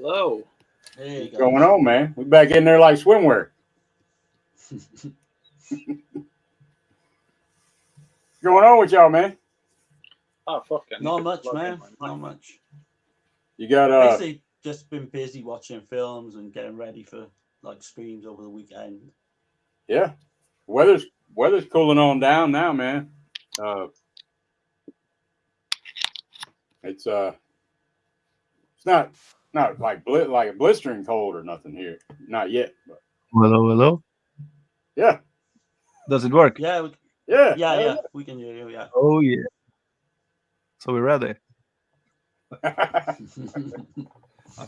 Hello. Hey, What's going on, man? We back in there like swimwear. What's going on with y'all, man? Oh, fucking. Not much, man. Not much. You got Basically, just been busy watching films and getting ready for like streams over the weekend. yeah. Weather's cooling on down now, man. It's not like a blistering cold or nothing here. Not yet, but Hello. yeah. Does it work? Yeah, Yeah. we can hear you. Yeah. Oh yeah. So we're ready. I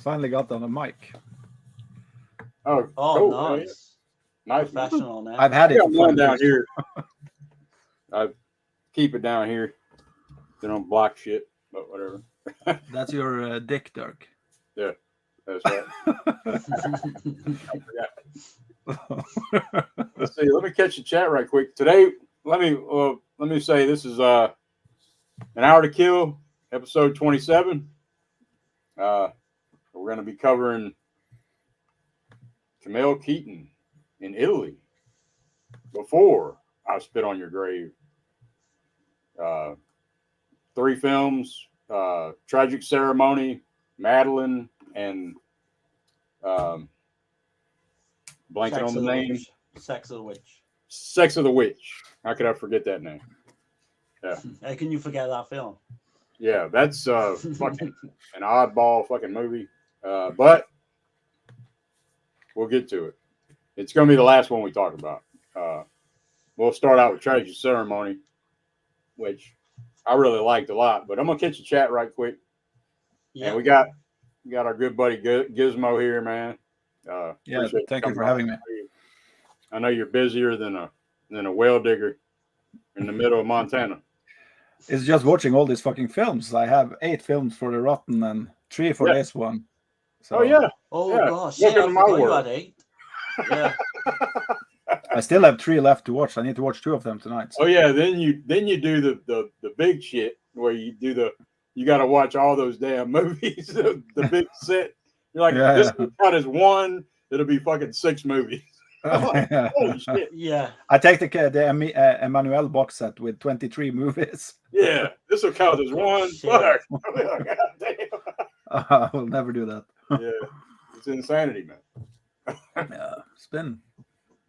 finally got on the mic. oh, Oh, cool, nice. man. Nice. Professional now. I've had it for one 5 down years. here. I keep it down here. They don't block shit, but whatever. That's your dick, Dirk. Yeah, that's right. Let's see. Let me catch the chat right quick. Today, let me say this is An Hour to Kill, episode 27. We're going to be covering Camille Keaton in Italy. Before I Spit on Your Grave. 3 films: Tragic Ceremony, Madeline, and blanking on the name. Sex of the Witch. Sex of the Witch. How could I forget that name? Yeah. How can you forget that film? Yeah, that's fucking an oddball fucking movie. But we'll get to it. It's going to be the last one we talk about. We'll start out with Tragic Ceremony, which I really liked a lot. But I'm going to catch the chat right quick. Yeah. And we got our good buddy Gismo here, man. Yeah, thank you for having me. I know you're busier than a well digger in the middle of Montana. It's just watching all these fucking films. I have 8 films for The Rotten and 3 for this one. So Oh yeah. Oh yeah. gosh. Welcome Yeah, to I my forgot you world. had 8. Yeah. I still have 3 left to watch. I need to watch 2 of them tonight. So. Oh yeah. Then you do the big shit where you got to watch all those damn movies. the big set. You're like, this is not as one. It'll be fucking 6 movies. Like, holy shit. Yeah. I take the Emmanuel box set with 23 movies. Yeah, this will count as one. Shit. Fuck. God damn. I will never do that. Yeah, it's insanity, man. Yeah, spin.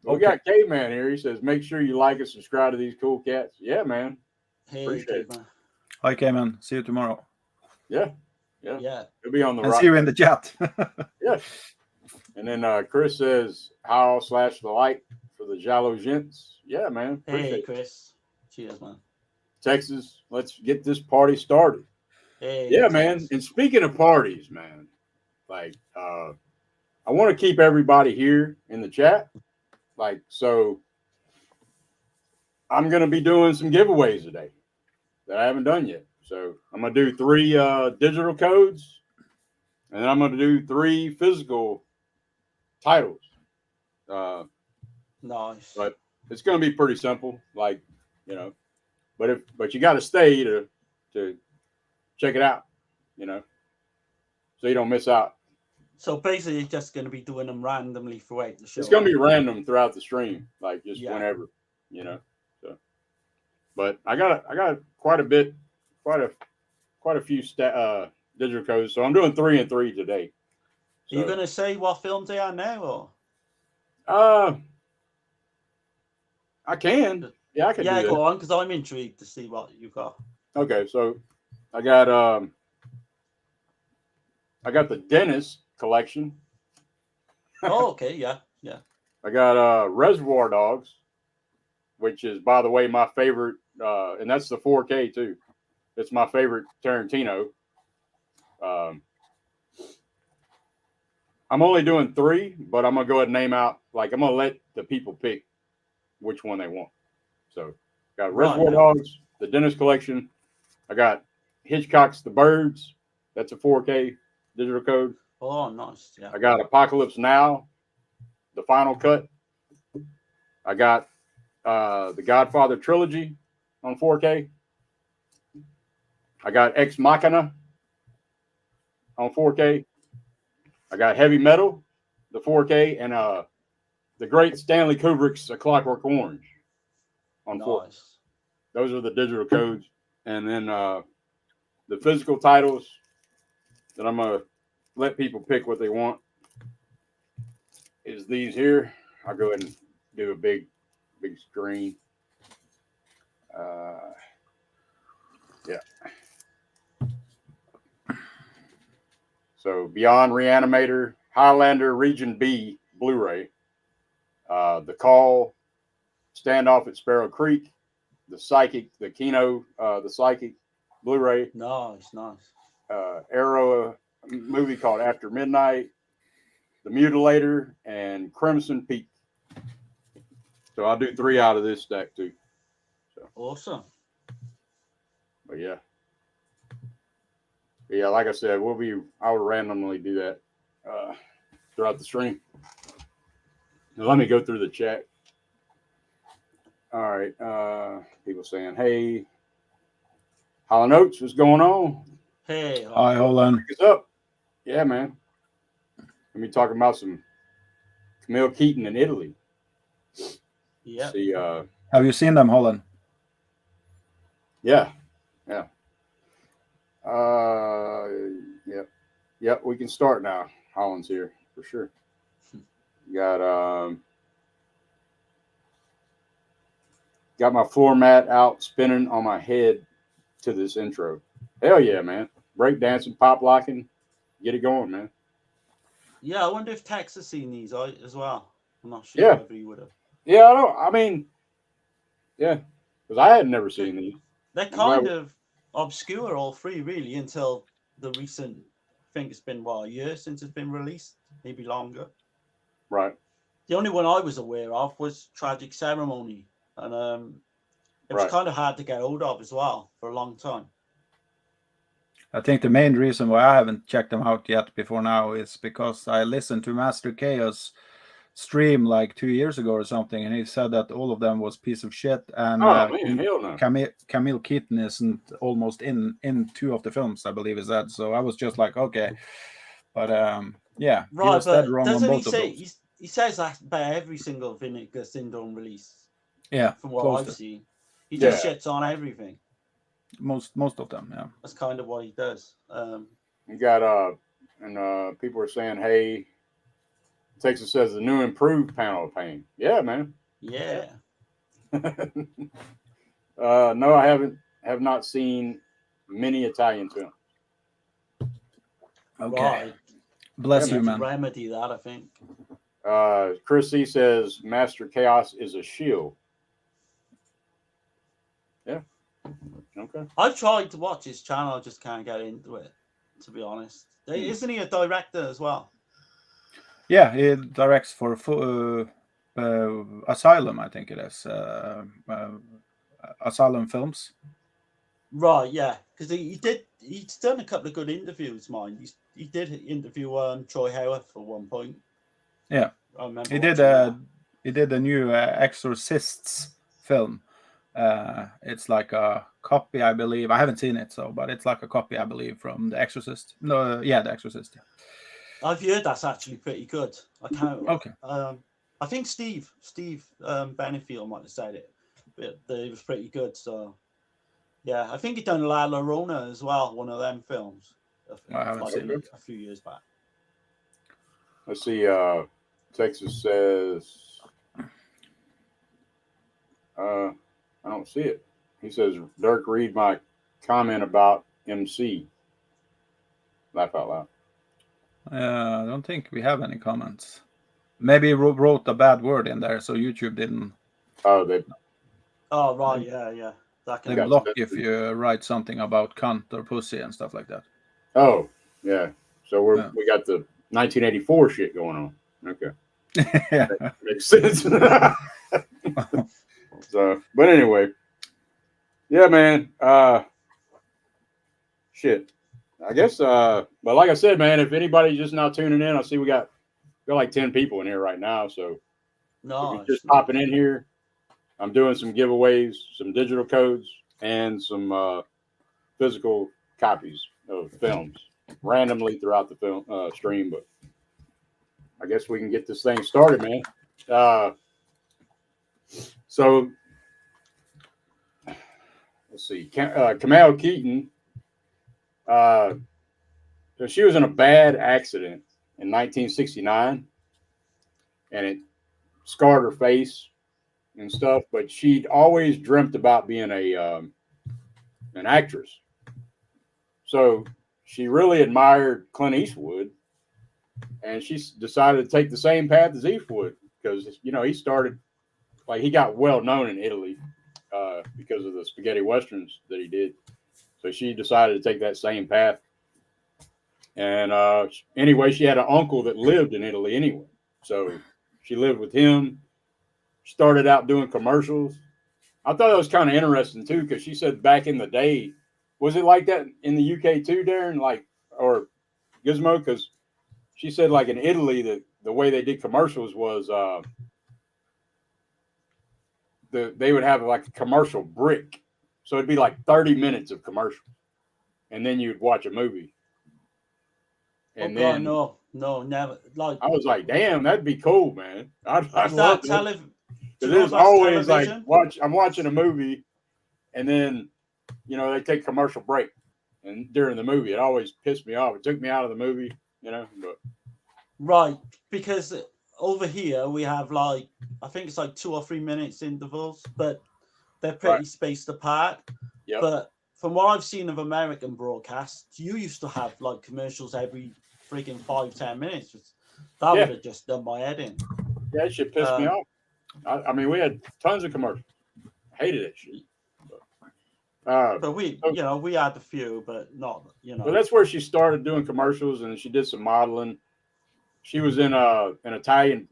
We got Caveman here. He says, make sure you like and subscribe to these cool cats. Yeah, man. Hey, Appreciate it. man. Hi, Cayman. See you tomorrow. Yeah. Yeah. It'll be on the And right. see you in the chat. Yeah. And then Chris says, how/the light for the Jalo Gents. Yeah, man. Hey, Chris. Cheers, man. Texas, let's get this party started. Hey, yeah, man. And speaking of parties, man, like, I want to keep everybody here in the chat. Like, so I'm going to be doing some giveaways today that I haven't done yet. So I'm going to do 3 digital codes, and then I'm going to do 3 physical titles. Nice. But it's going to be pretty simple, like, but you got to stay to check it out, so you don't miss out. So basically, you're just going to be doing them randomly throughout the show. It's going to be random throughout the stream, like just whenever, So, but I got quite a few digital codes. So I'm doing 3 and 3 today. So, are you going to say what films they are now, or? I can. Yeah, I can. Yeah, do go that. on, because I'm intrigued to see what you've got. Okay, so I got the Dentist collection. Oh, okay, yeah. I got Reservoir Dogs, which is, by the way, my favorite, and that's the 4K too. It's my favorite Tarantino. I'm only doing 3, but I'm gonna go ahead and name out. Like, I'm gonna let the people pick which one they want. So, got Reservoir Dogs, the Dentist collection. I got Hitchcock's The Birds. That's a 4K digital code. Oh, nice. Yeah. I got Apocalypse Now, the final cut. I got the Godfather trilogy on 4K. I got Ex Machina on 4K. I got Heavy Metal, the 4K, and the great Stanley Kubrick's A Clockwork Orange on 4K. Nice. Those are the digital codes. And then the physical titles that I'm going to let people pick what they want is these here. I'll go ahead and do a big screen. Yeah. So Beyond Reanimator, Highlander Region B Blu-ray, The Call, Standoff at Sparrow Creek, the Kino, the Psychic Blu-ray. Nice. Arrow, a movie called After Midnight, The Mutilator, and Crimson Peak. So I'll do 3 out of this stack too. So, Awesome. but yeah, like I said, I'll randomly do that throughout the stream. Now let me go through the chat. All right, people saying, "Hey, Holland Oates, what's going on?" Hey. Hi, Holland. What's up? Yeah, man. Let me talk about some Camille Keaton in Italy. Yeah. See, Have you seen them, Holland? yeah. Yep. We can start now. Holland's here for sure. Got my floor mat out spinning on my head to this intro. Hell yeah, man. Break dancing, pop locking. Get it going, man. Yeah, I wonder if Tex has seen these as well. I'm not sure Yeah. whether he would have. Yeah, yeah. Because I had never seen these. They're kind of obscure, all three, really, until the recent, I think it's been, a year since it's been released, maybe longer. Right. The only one I was aware of was Tragic Ceremony. And it was kind of hard to get hold of as well for a long time. I think the main reason why I haven't checked them out yet before now is because I listened to Master Chaos stream like 2 years ago or something, and he said that all of them was piece of shit, and hell no. Camille Keaton isn't almost in 2 of the films, I believe is that. So I was just like, okay, but yeah, right. he was But dead wrong doesn't on he both say of those. he says that about every single Vinegar Syndrome release? Yeah, from what I've seen, he just shits on everything. Most of them, yeah. That's kind of what he does. You got and people are saying, "Hey, Texas says the new improved Panel of Pain." Yeah, man. Yeah. No, I have not seen many Italian films. Okay. Right. Bless you, man. Remedy that, I think. Chris C says Master Chaos is a shield. Yeah. Okay. I've tried to watch his channel, I just can't get into it, to be honest. Isn't he a director as well? Yeah, he directs for Asylum, I think it is. Asylum Films. Right, yeah. Because he's done a couple of good interviews, mind. He did interview Troy Howarth at one point. Yeah. I remember He did a new Exorcists film. It's like a copy, I believe. I haven't seen it, but it's like a copy, I believe, from The Exorcist. No, yeah, The Exorcist. Yeah. I've heard that's actually pretty good. I can't. Okay. I think Steve Benefield might have said it, but it was pretty good. So, yeah, I think he done La Llorona as well, one of them films. I haven't seen it a few years back. Let's see. Texas says, I don't see it. He says, Dirk, read my comment about MC. Laugh out loud. I don't think we have any comments. Maybe he wrote a bad word in there, so YouTube didn't. Oh, right, yeah. They block if you write something about cunt or pussy and stuff like that. Oh, yeah. So we got the 1984 shit going on. Okay. Yeah. Makes sense. So, but anyway, yeah, man. Shit. I guess. But like I said, man, if anybody's just now tuning in, I see we got like 10 people in here right now. So if you're just popping in here, I'm doing some giveaways, some digital codes, and some physical copies of films randomly throughout the film stream. But I guess we can get this thing started, man. So let's see. Camille Keaton. So she was in a bad accident in 1969, and it scarred her face and stuff. But she'd always dreamt about being an actress. So she really admired Clint Eastwood, and she decided to take the same path as Eastwood because he started he got well known in Italy because of the spaghetti westerns that he did. So she decided to take that same path. And anyway, she had an uncle that lived in Italy anyway. So she lived with him, started out doing commercials. I thought it was kind of interesting, too, because she said back in the day, was it like that in the UK, too, Darren? Or Gizmo? Because she said, in Italy, that the way they did commercials was they would have a commercial break. So it'd be 30 minutes of commercial. And then you'd watch a movie. And then no, never. I was like, damn, that'd be cool, man. I'd love that. Because it's always television? I'm watching a movie, and then they take commercial break, and during the movie, it always pissed me off. It took me out of the movie, But right, because over here we have I think it's 2 or 3 minutes intervals, but they're pretty spaced apart. Yep. But from what I've seen of American broadcasts, you used to have commercials every freaking 5-10 minutes. That would have just done my head in. Yeah, it should piss me off. I mean, we had tons of commercials. I hated that shit. But we had a few, but not, But that's where she started doing commercials, and she did some modeling. She was in an Italian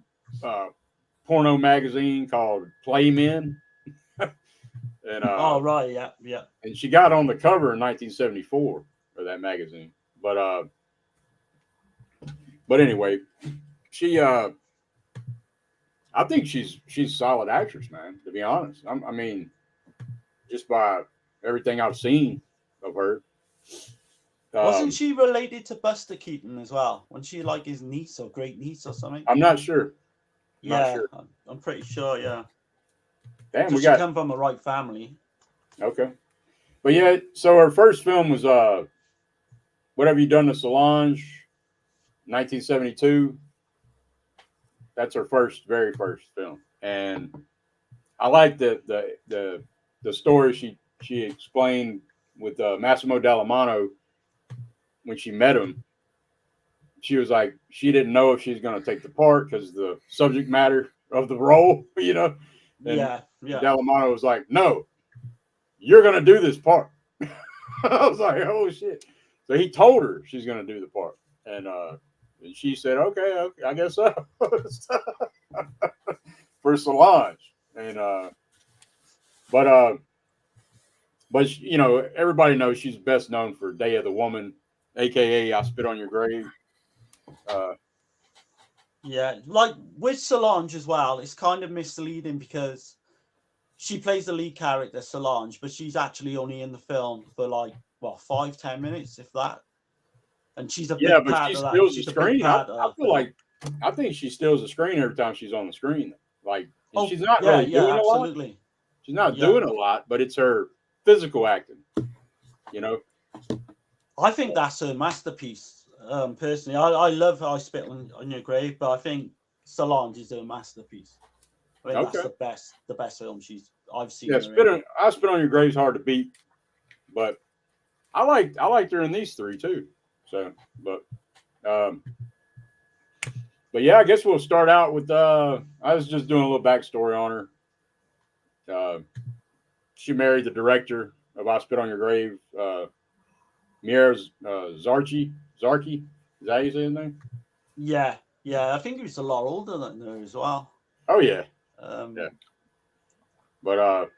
porno magazine called Playmen. And, oh, right, yeah. And she got on the cover in 1974 of that magazine. But anyway, she I think she's a solid actress, man, to be honest. I mean, just by everything I've seen of her. Wasn't she related to Buster Keaton as well? Wasn't she his niece or great niece or something? I'm not sure. I'm pretty sure, yeah. Damn, so she come from the right family. Okay. But yeah, so her first film was What Have You Done to Solange, 1972. That's her very first film. And I like the story she explained with Massimo Dallamano when she met him. She was like, she didn't know if she was going to take the part because the subject matter of the role, And yeah. Dallamano was like, no, you're going to do this part. I was like, oh, shit. So he told her she's going to do the part. And she said, okay, I guess so. For Solange. And, but everybody knows she's best known for Day of the Woman, AKA I Spit on Your Grave. Yeah, with Solange as well, it's kind of misleading because she plays the lead character, Solange, but she's actually only in the film for 5-10 minutes, if that. And she's a big part but she of that. steals the She's a screen. big part I of feel that. I think she steals the screen every time she's on the screen. She's not really doing absolutely. a lot. She's not doing a lot, but it's her physical acting. I think that's her masterpiece. Personally, I love I Spit on Your Grave, but I think Solange is her masterpiece. I think that's the best film I've seen. Yeah, I Spit on Your Grave is hard to beat, but I liked her in these three too. So, but yeah, I guess we'll start out with. I was just doing a little backstory on her. She married the director of I Spit on Your Grave, Mier Zarchi. Is that how you say his name? Yeah. I think he was a lot older than her as well. Oh yeah. Yeah. But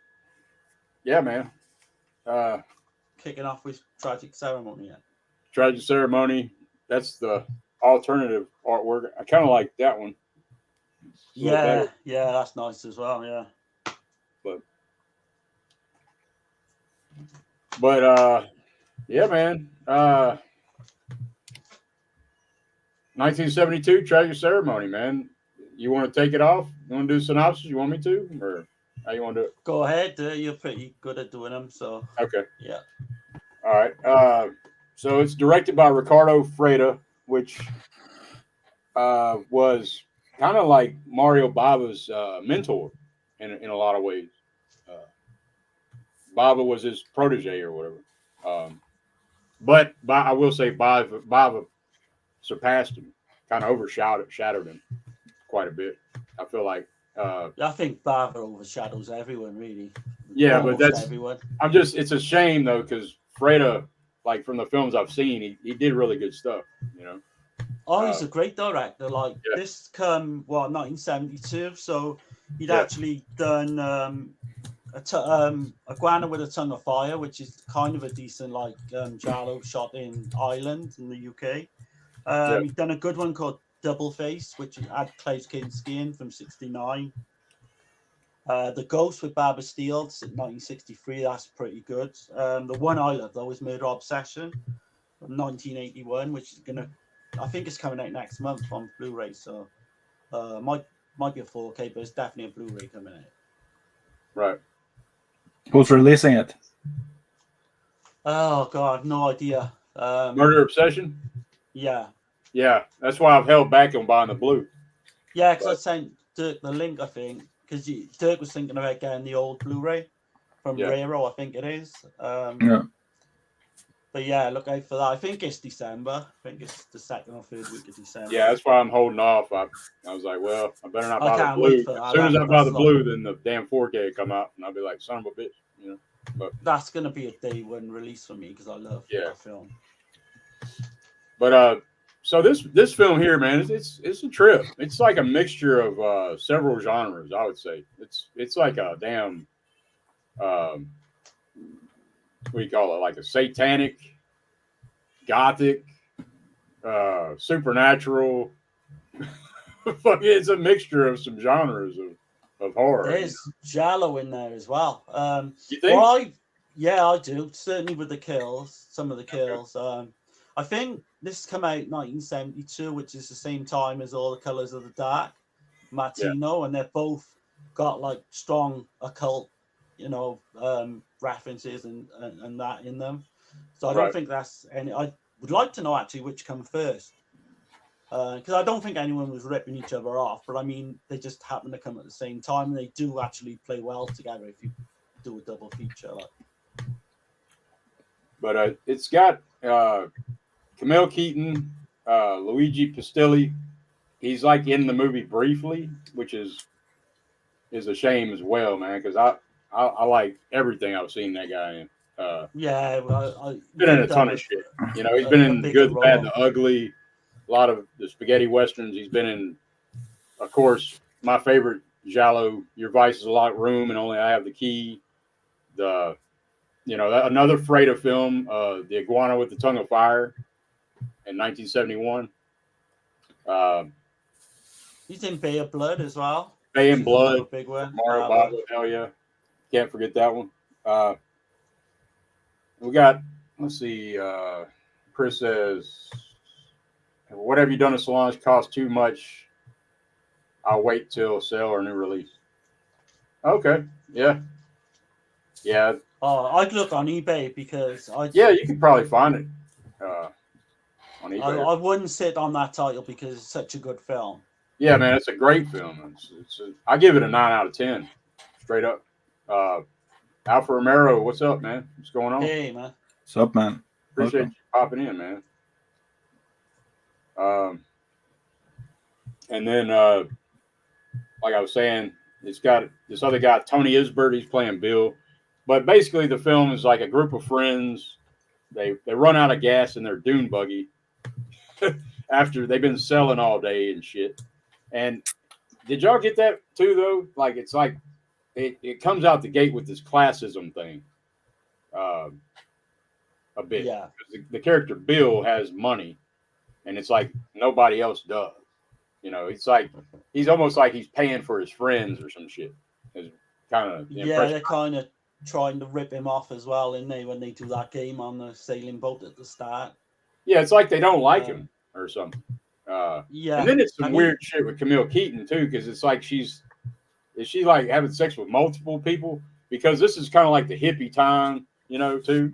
yeah, man. Kicking off with Tragic Ceremony. Yeah. Tragic Ceremony. That's the alternative artwork. I kind of like that one. Yeah, that's nice as well. Yeah. But yeah, man. 1972 Tragic Ceremony, man. You want to take it off? You want to do synopsis? You want me to? Or how you want to do it? Go ahead. You're pretty good at doing them, so Okay. yeah. All right. So it's directed by Ricardo Freda, which was kind of like Mario Bava's mentor in a lot of ways. Bava was his protege or whatever. But I will say Bava surpassed him, kind of overshadowed him quite a bit. I feel like. I think Bava overshadows everyone, really. Yeah, Almost but that's. everyone. It's a shame though, because Freda, like from the films I've seen, he did really good stuff. You know. Oh, he's a great director. Like yeah. this, 1972. So he'd actually done Iguana with a Tongue of Fire, which is kind of a decent giallo shot in Ireland in the UK. He'd done a good one called Double Face, which had Klaus Kinski in from '69. The Ghost with Barbara Steele, 1963. That's pretty good. The one I love though is Murder Obsession from 1981, which is I think it's coming out next month on Blu-ray. So might be a 4K, but it's definitely a Blu-ray coming out. Right. Who's releasing it? Oh God, no idea. Murder Obsession. Yeah. Yeah, that's why I've held back on buying the blue. Yeah, because I sent Dirk the link, I think, because Dirk was thinking about getting the old Blu-ray from Raro, I think it is. Yeah. But yeah, look out for that. I think it's December. I think it's the 2nd or 3rd week of December. Yeah, that's why I'm holding off. I was like, well, I better not buy the can't blue. wait for that. As soon as I buy the blue, then the damn 4K will come out, and I'll be like, son of a bitch, you know. But that's gonna be a day one release for me because I love that film. But so this film here, man, it's a trip. It's like a mixture of several genres. I would say it's like a damn what do you call it? Like a satanic, gothic, supernatural. It's a mixture of some genres of horror. There's giallo in there as well. You think? Well, I do. Certainly with the kills, some of the kills. I think this come out 1972, which is the same time as All the Colors of the Dark, Martino, and they're both got like strong occult, references and that in them. So I don't think that's any. I would like to know actually which come first, because I don't think anyone was ripping each other off. But I mean, they just happen to come at the same time, and they do actually play well together if you do a double feature. But it's got Camille Keaton, Luigi Pistilli. He's like in the movie briefly, which is a shame as well, man, because I like everything I've seen that guy in. He's been in a ton of shit. He's been in The Good, the Bad, the Ugly, a lot of the spaghetti westerns. He's been in, of course, my favorite giallo, Your Vice is a Locked Room and Only I Have the Key. Another Freda film, The Iguana with the Tongue of Fire in 1971. He's in Bay of Blood as well. Bay and Blood, big one. Mario Bava, hell yeah. Can't forget that one. We got, let's see, Chris says, what have you done to Solange cost too much? I'll wait till sale or new release. Okay, yeah. Yeah. I'd look on eBay because you could probably find it on eBay. I wouldn't sit on that title because it's such a good film. Yeah, man, it's a great film. I give it a 9 out of 10, straight up. Alpha Romero, what's up, man? What's going on? Hey, man. What's up, man? Appreciate you popping in, man. And then, like I was saying, it's got this other guy, Tony Isbert. He's playing Bill. But basically, the film is like a group of friends. They run out of gas in their dune buggy after they've been selling all day and shit. And did y'all get that too, though? Like, it's like it comes out the gate with this classism thing a bit. Yeah. The character Bill has money, and it's like nobody else does. It's like he's almost like he's paying for his friends or some shit. It's kind of they're kind of trying to rip him off as well, isn't they, when they do that game on the sailing boat at the start? Yeah, it's like they don't like him or something. Yeah. And then it's some I mean- weird shit with Camille Keaton too, because it's like is she like having sex with multiple people? Because this is kind of like the hippie time, too.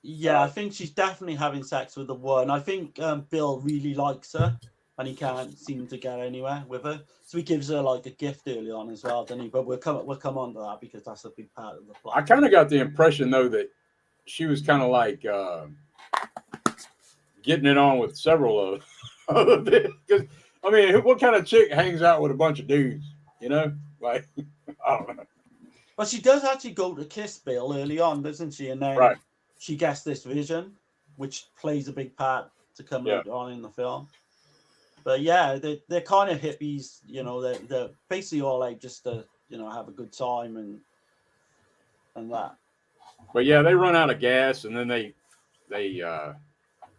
Yeah, I think she's definitely having sex with the one. I think Bill really likes her, and he can't seem to get anywhere with her. So he gives her like a gift early on as well, doesn't he? But we'll come on to that because that's a big part of the plot. I kind of got the impression though that she was kind of like getting it on with several of because I mean, what kind of chick hangs out with a bunch of dudes? Like I don't know. But she does actually go to kiss Bill early on, doesn't she? And then Right. she gets this vision, which plays a big part to come later on in the film. But yeah, they're kind of hippies, they're basically all like just to, have a good time and that. But yeah, they run out of gas, and then they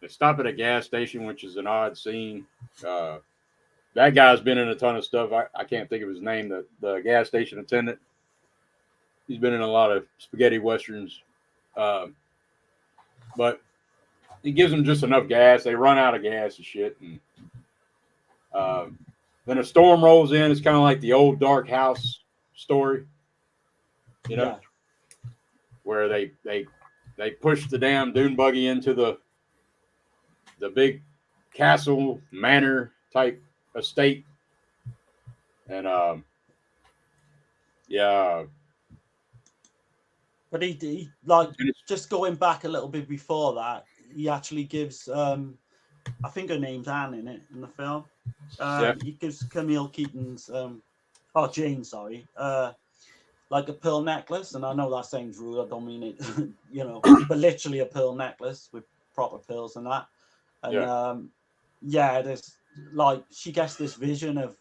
stop at a gas station, which is an odd scene. That guy's been in a ton of stuff. I can't think of his name. The gas station attendant. He's been in a lot of spaghetti westerns, but he gives them just enough gas. They run out of gas and shit, and then a storm rolls in. It's kind of like the old Dark House story, where they push the damn dune buggy into the big castle manor type estate, and But he like just going back a little bit before that, he actually gives I think her name's Anne in the film. He gives Camille Keaton's Jane, sorry, like a pearl necklace, and I know that sounds rude, I don't mean it, but literally a pearl necklace with proper pearls and that. And there's like she gets this vision of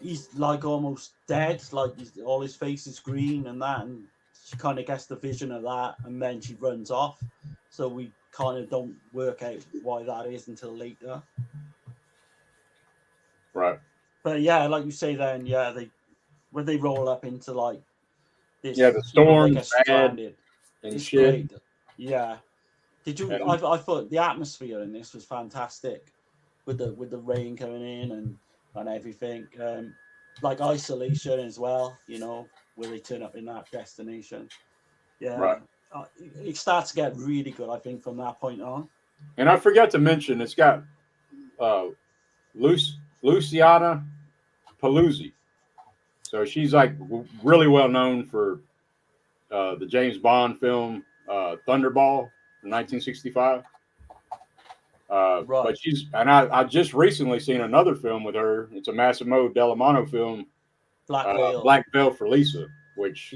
he's like almost dead, like all his face is green and that, and she kind of gets the vision of that, and then she runs off. So we kind of don't work out why that is until later. Right. But yeah, like you say, then when they roll up into like this, the storm, stranded, and it's shit. great. Yeah. Did you? And, I thought the atmosphere in this was fantastic, with the rain coming in and everything. Like isolation as well, where they turn up in that destination. Yeah. Right. It starts to get really good, I think, from that point on. And I forgot to mention, it's got Luciana Paluzzi. So she's like really well known for the James Bond film Thunderball from 1965. Right. But I just recently seen another film with her. It's a Massimo Dellamano film, Black Veil for Lisa, which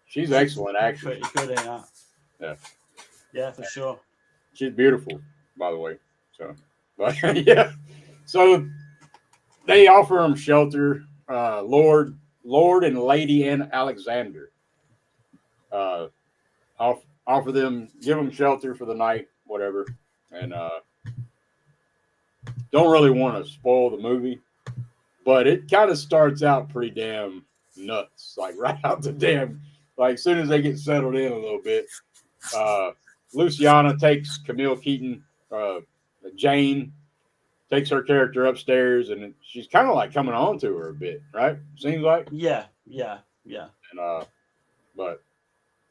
she's excellent actress. Pretty good in that. Yeah, for sure. She's beautiful, by the way. So, but yeah. So they offer him shelter. Lord and Lady Anne Alexander offer them, give them shelter for the night, whatever. And don't really want to spoil the movie, but it kind of starts out pretty damn nuts. Like right out the damn, like as soon as they get settled in a little bit, Luciana takes Camille Keaton, Jane takes her character upstairs, and she's kind of like coming on to her a bit, right? Seems like. Yeah. And but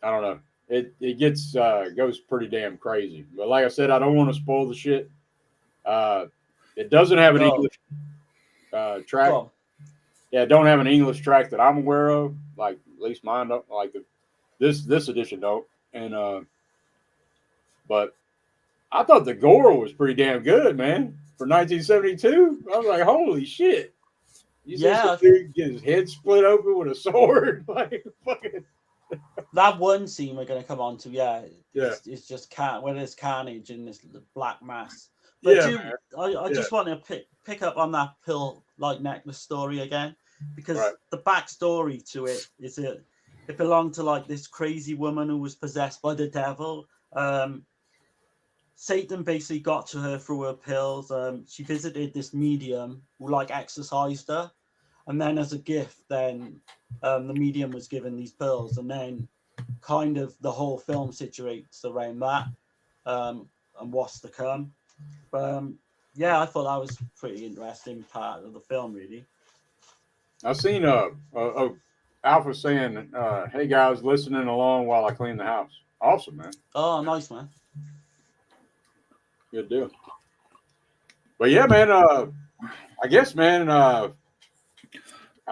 I don't know. It gets goes pretty damn crazy. But like I said, I don't want to spoil the shit. It doesn't have an English track. Cool. Yeah, it don't have an English track that I'm aware of. Like at least mine don't. Like this edition don't. And but I thought the gore was pretty damn good, man. For 1972, I was like, holy shit! You see some dude get his head split open with a sword, like fucking. That one scene we're going to come on to, it's just when there's carnage in this black mass. But I just want to pick up on that pill like necklace story again, because the backstory to it is it belonged to like this crazy woman who was possessed by the devil. Satan basically got to her through her pills. She visited this medium who like exorcised her, and then as a gift, then the medium was given these pills, and then kind of the whole film situates around that and what's to come. yeah, I thought that was pretty interesting part of the film, really. I seen Alpha saying, "Hey guys, listening along while I clean the house." Awesome, man. Oh, nice, man. Good deal. But yeah, man. I guess, man. I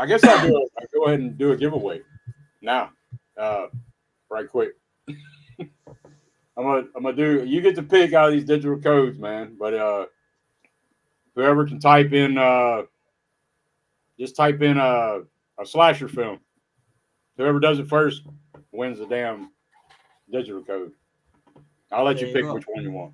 guess I'll go ahead and do a giveaway now, right quick. I'm gonna do. You get to pick out of these digital codes, man. But whoever can type in, just type in a slasher film. Whoever does it first wins the damn digital code. I'll let There you you pick go. which one you want.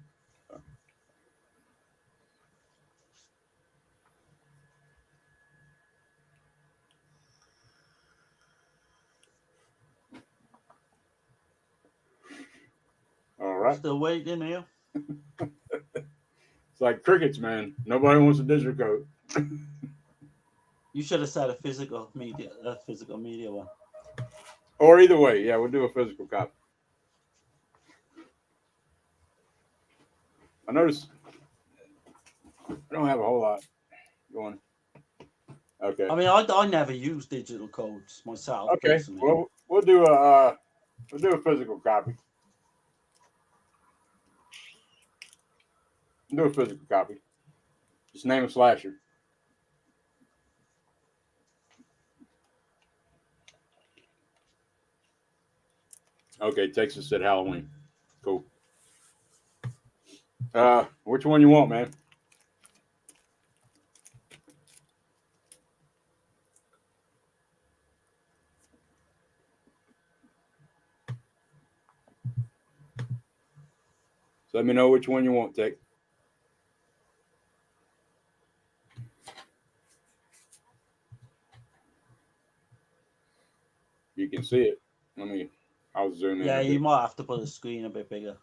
All right. Still waiting here. It's like crickets, man. Nobody wants a digital code. You should have said a physical media one. Or either way, yeah, we'll do a physical copy. I noticed I don't have a whole lot going. Okay. I mean, I never use digital codes myself. Okay. Personally. Well, we'll do a physical copy. Do a physical copy. Just name a slasher. Okay, Texas said Halloween. Cool. Which one you want, man? So let me know which one you want, Tech. You can see it. I'll zoom in. Yeah, a you bit. might have to put the screen a bit bigger.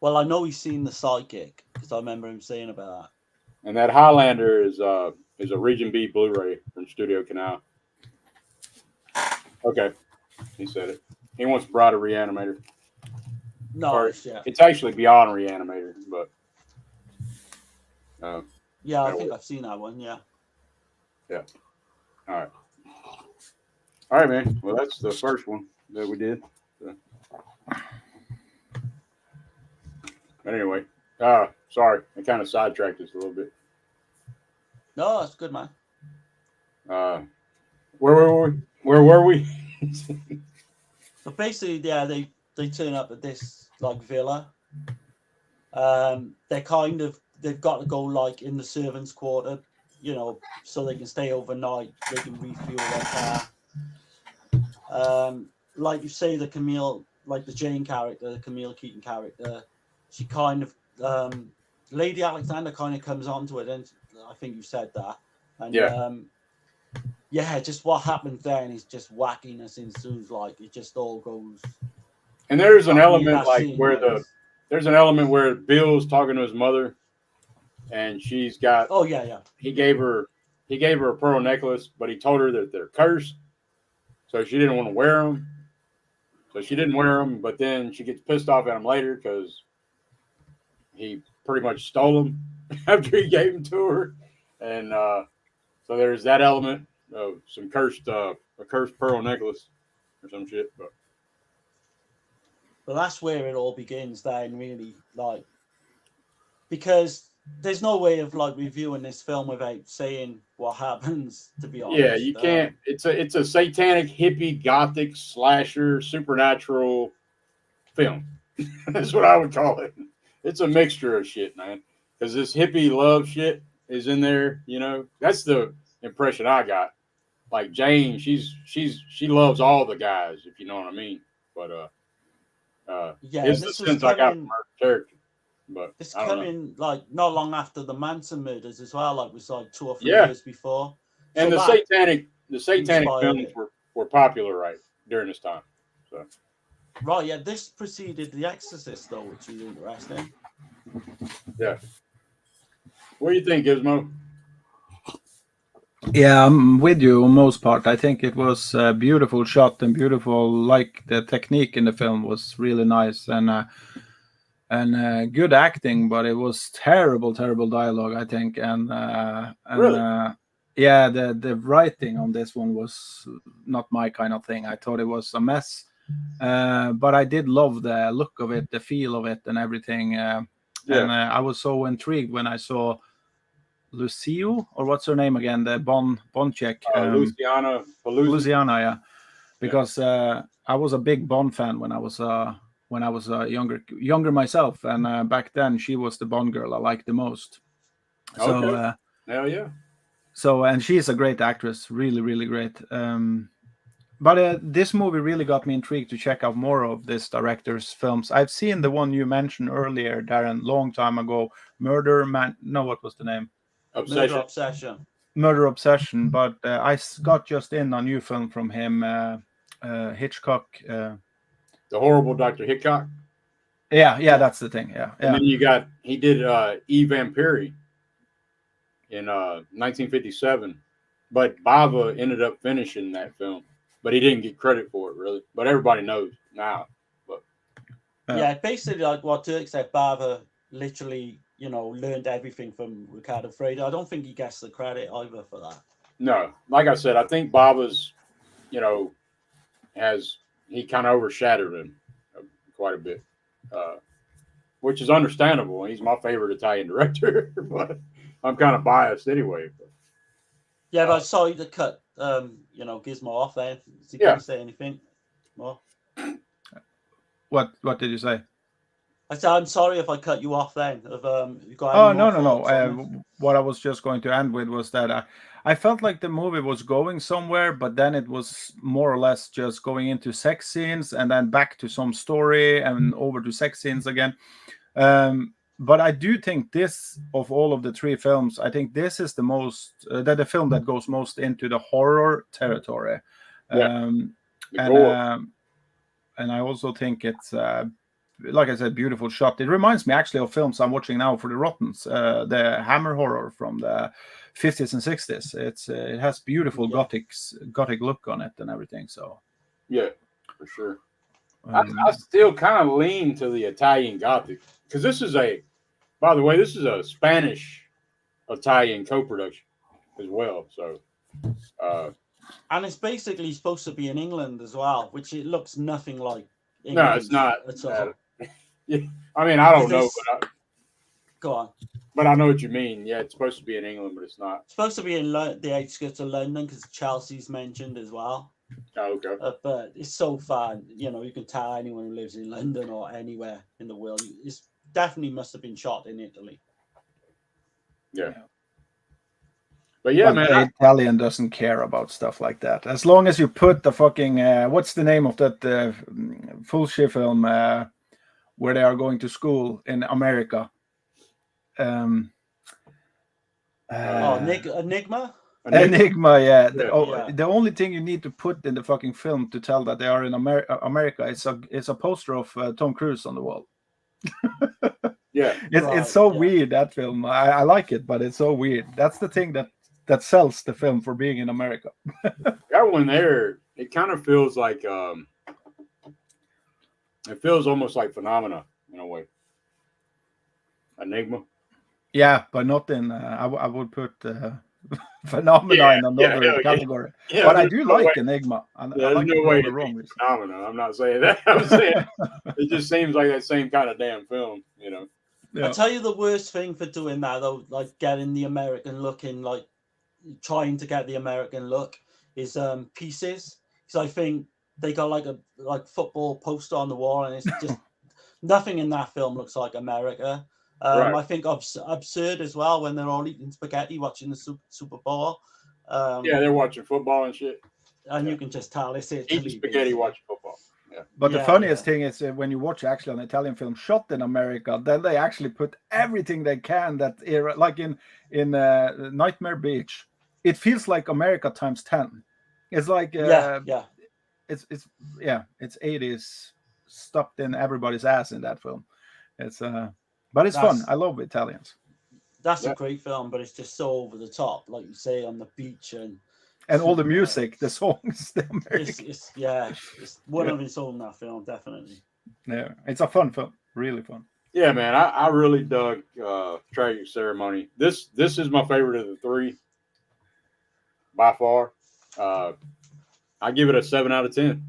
Well, I know he's seen The Psychic because I remember him saying about that. And that Highlander is a Region B Blu-ray from Studio Canal. Okay, he said it. He wants Bride of Reanimator. Nice, yeah. It's actually Beyond Reanimator, but Yeah, I think I've seen that one, yeah. yeah. All right, man. Well, that's the first one that we did. So. But anyway, sorry, I kind of sidetracked us a little bit. No, that's good, man. Where were we? So basically, yeah, they turn up at this like villa. They've got to go like in the servants' quarter, you know, so they can stay overnight. They can refuel their car. Like you say, the Jane character, the Camille Keaton character, she kind of Lady Alexander kind of comes onto it, and I think you said that. And yeah, just what happens then is just wackiness ensues. Like it just all goes. And there's an element there's an element where Bill's talking to his mother, and she's got. Oh yeah. He gave her a pearl necklace, but he told her that they're cursed, so she didn't want to wear them. So she didn't wear them, but then she gets pissed off at him later because he pretty much stole them after he gave them to her, and so there's that element of some a cursed pearl necklace or some shit. But that's where it all begins then, really, like, because there's no way of like reviewing this film without saying what happens, to be honest. Yeah, you can't. It's a satanic, hippie, gothic, slasher, supernatural film. That's what I would call it. It's a mixture of shit, man. Because this hippie love shit is in there. You know, that's the impression I got. Like Jane, she loves all the guys, if you know what I mean. But yeah, it's the sense I got from her character. But it's coming like not long after the Manson murders as well. Like it was like 2 or 3 years before. And so the satanic films were popular right during this time. So right, yeah, this preceded The Exorcist though, which is interesting. Yeah. What do you think, Gizmo? Yeah, I'm with you on most part. I think it was a beautiful shot and beautiful, like the technique in the film was really nice and good acting, but it was terrible, terrible dialogue, I think. Really? Yeah, the writing on this one was not my kind of thing. I thought it was a mess, but I did love the look of it, the feel of it, and everything. And I was so intrigued when I saw Lucio, or what's her name again? The Bond chick. Luciana Paluzzi. Louisiana, yeah. Because I was a big Bond fan when I was younger myself, and back then she was the Bond girl I liked the most. So Okay. Hell yeah. so and she's a great actress, really, really great. But this movie really got me intrigued to check out more of this director's films. I've seen the one you mentioned earlier, Darren, long time ago, Murder Man. No, what was the name? Murder Obsession. Murder Obsession. But I got just in a new film from him, Hitchcock. The Horrible Dr. Hickok. Yeah, that's the thing. Yeah, And then he did E. Vampiri in 1957, but Bava ended up finishing that film, but he didn't get credit for it really. But everybody knows now. But yeah, basically like what Dirk said, Bava literally, learned everything from Ricardo Freire. I don't think he gets the credit either for that. no, like I said, I think Bava's, he kind of overshadowed him quite a bit, which is understandable. He's my favorite Italian director, but I'm kind of biased anyway. But, yeah, but sorry to cut, Gizmo off there. Did you say anything more? What did you say? I said I'm sorry if I cut you off then. You got Oh, any more no. thoughts on this? What I was just going to end with was that I felt like the movie was going somewhere, but then it was more or less just going into sex scenes and then back to some story and over to sex scenes again. But I do think this, of all of the three films, I think this is the film that goes most into the horror territory. And I also think it's, like I said, beautiful shot. It reminds me actually of films I'm watching now for the Rottens, the Hammer horror from the 50s and 60s. It has beautiful gothic look on it and everything. So yeah, for sure. I still kind of lean to the Italian Gothic because this is a Spanish Italian co-production as well. So, and it's basically supposed to be in England as well, which it looks nothing like England. No, it's not. At all. Yeah, I mean, I don't know, go on. But I know what you mean. Yeah, it's supposed to be in England, but it's not. It's supposed to be in the outskirts of London because Chelsea's mentioned as well. Oh, okay. But it's so fun. You can tell anyone who lives in London or anywhere in the world. It's definitely must have been shot in Italy. Yeah. But yeah, man. The Italian doesn't care about stuff like that. As long as you put the fucking what's the name of that Fulci film where they are going to school in America? Enigma. Enigma, yeah. The only thing you need to put in the fucking film to tell that they are in America is a poster of Tom Cruise on the wall. Yeah, it's so weird, that film. I like it, but it's so weird. That's the thing that sells the film for being in America. That one there, it kind of feels like it feels almost like Phenomena in a way. Enigma. Yeah, but not in. I would put Phenomena in another category. Yeah, but I do like Enigma. There's no way it's Phenomena. I'm not saying that. I'm saying it just seems like that same kind of damn film, Yeah. I'll tell you the worst thing for doing that though, like getting the American look in, like trying to get the American look is Pieces. Because I think they got like a football poster on the wall and it's just nothing in that film looks like America. I think absurd as well when they're all eating spaghetti watching the Super Bowl. Yeah, they're watching football and shit. And you can just tell it's eating spaghetti watching football. Yeah. But the funniest thing is when you watch actually an Italian film shot in America, then they actually put everything they can that era, like in Nightmare Beach. It feels like America times 10. It's like it's 80s stuffed in everybody's ass in that film. It's but it's fun. I love Italians. That's Yeah. a great film, but it's just so over the top, like you say, on the beach and all the music, the songs, the American. it's one of its own, that film, definitely. Yeah, it's a fun film, really fun. Yeah, man, I really dug Tragic Ceremony. This is my favorite of the three by far. I give it a 7 out of 10.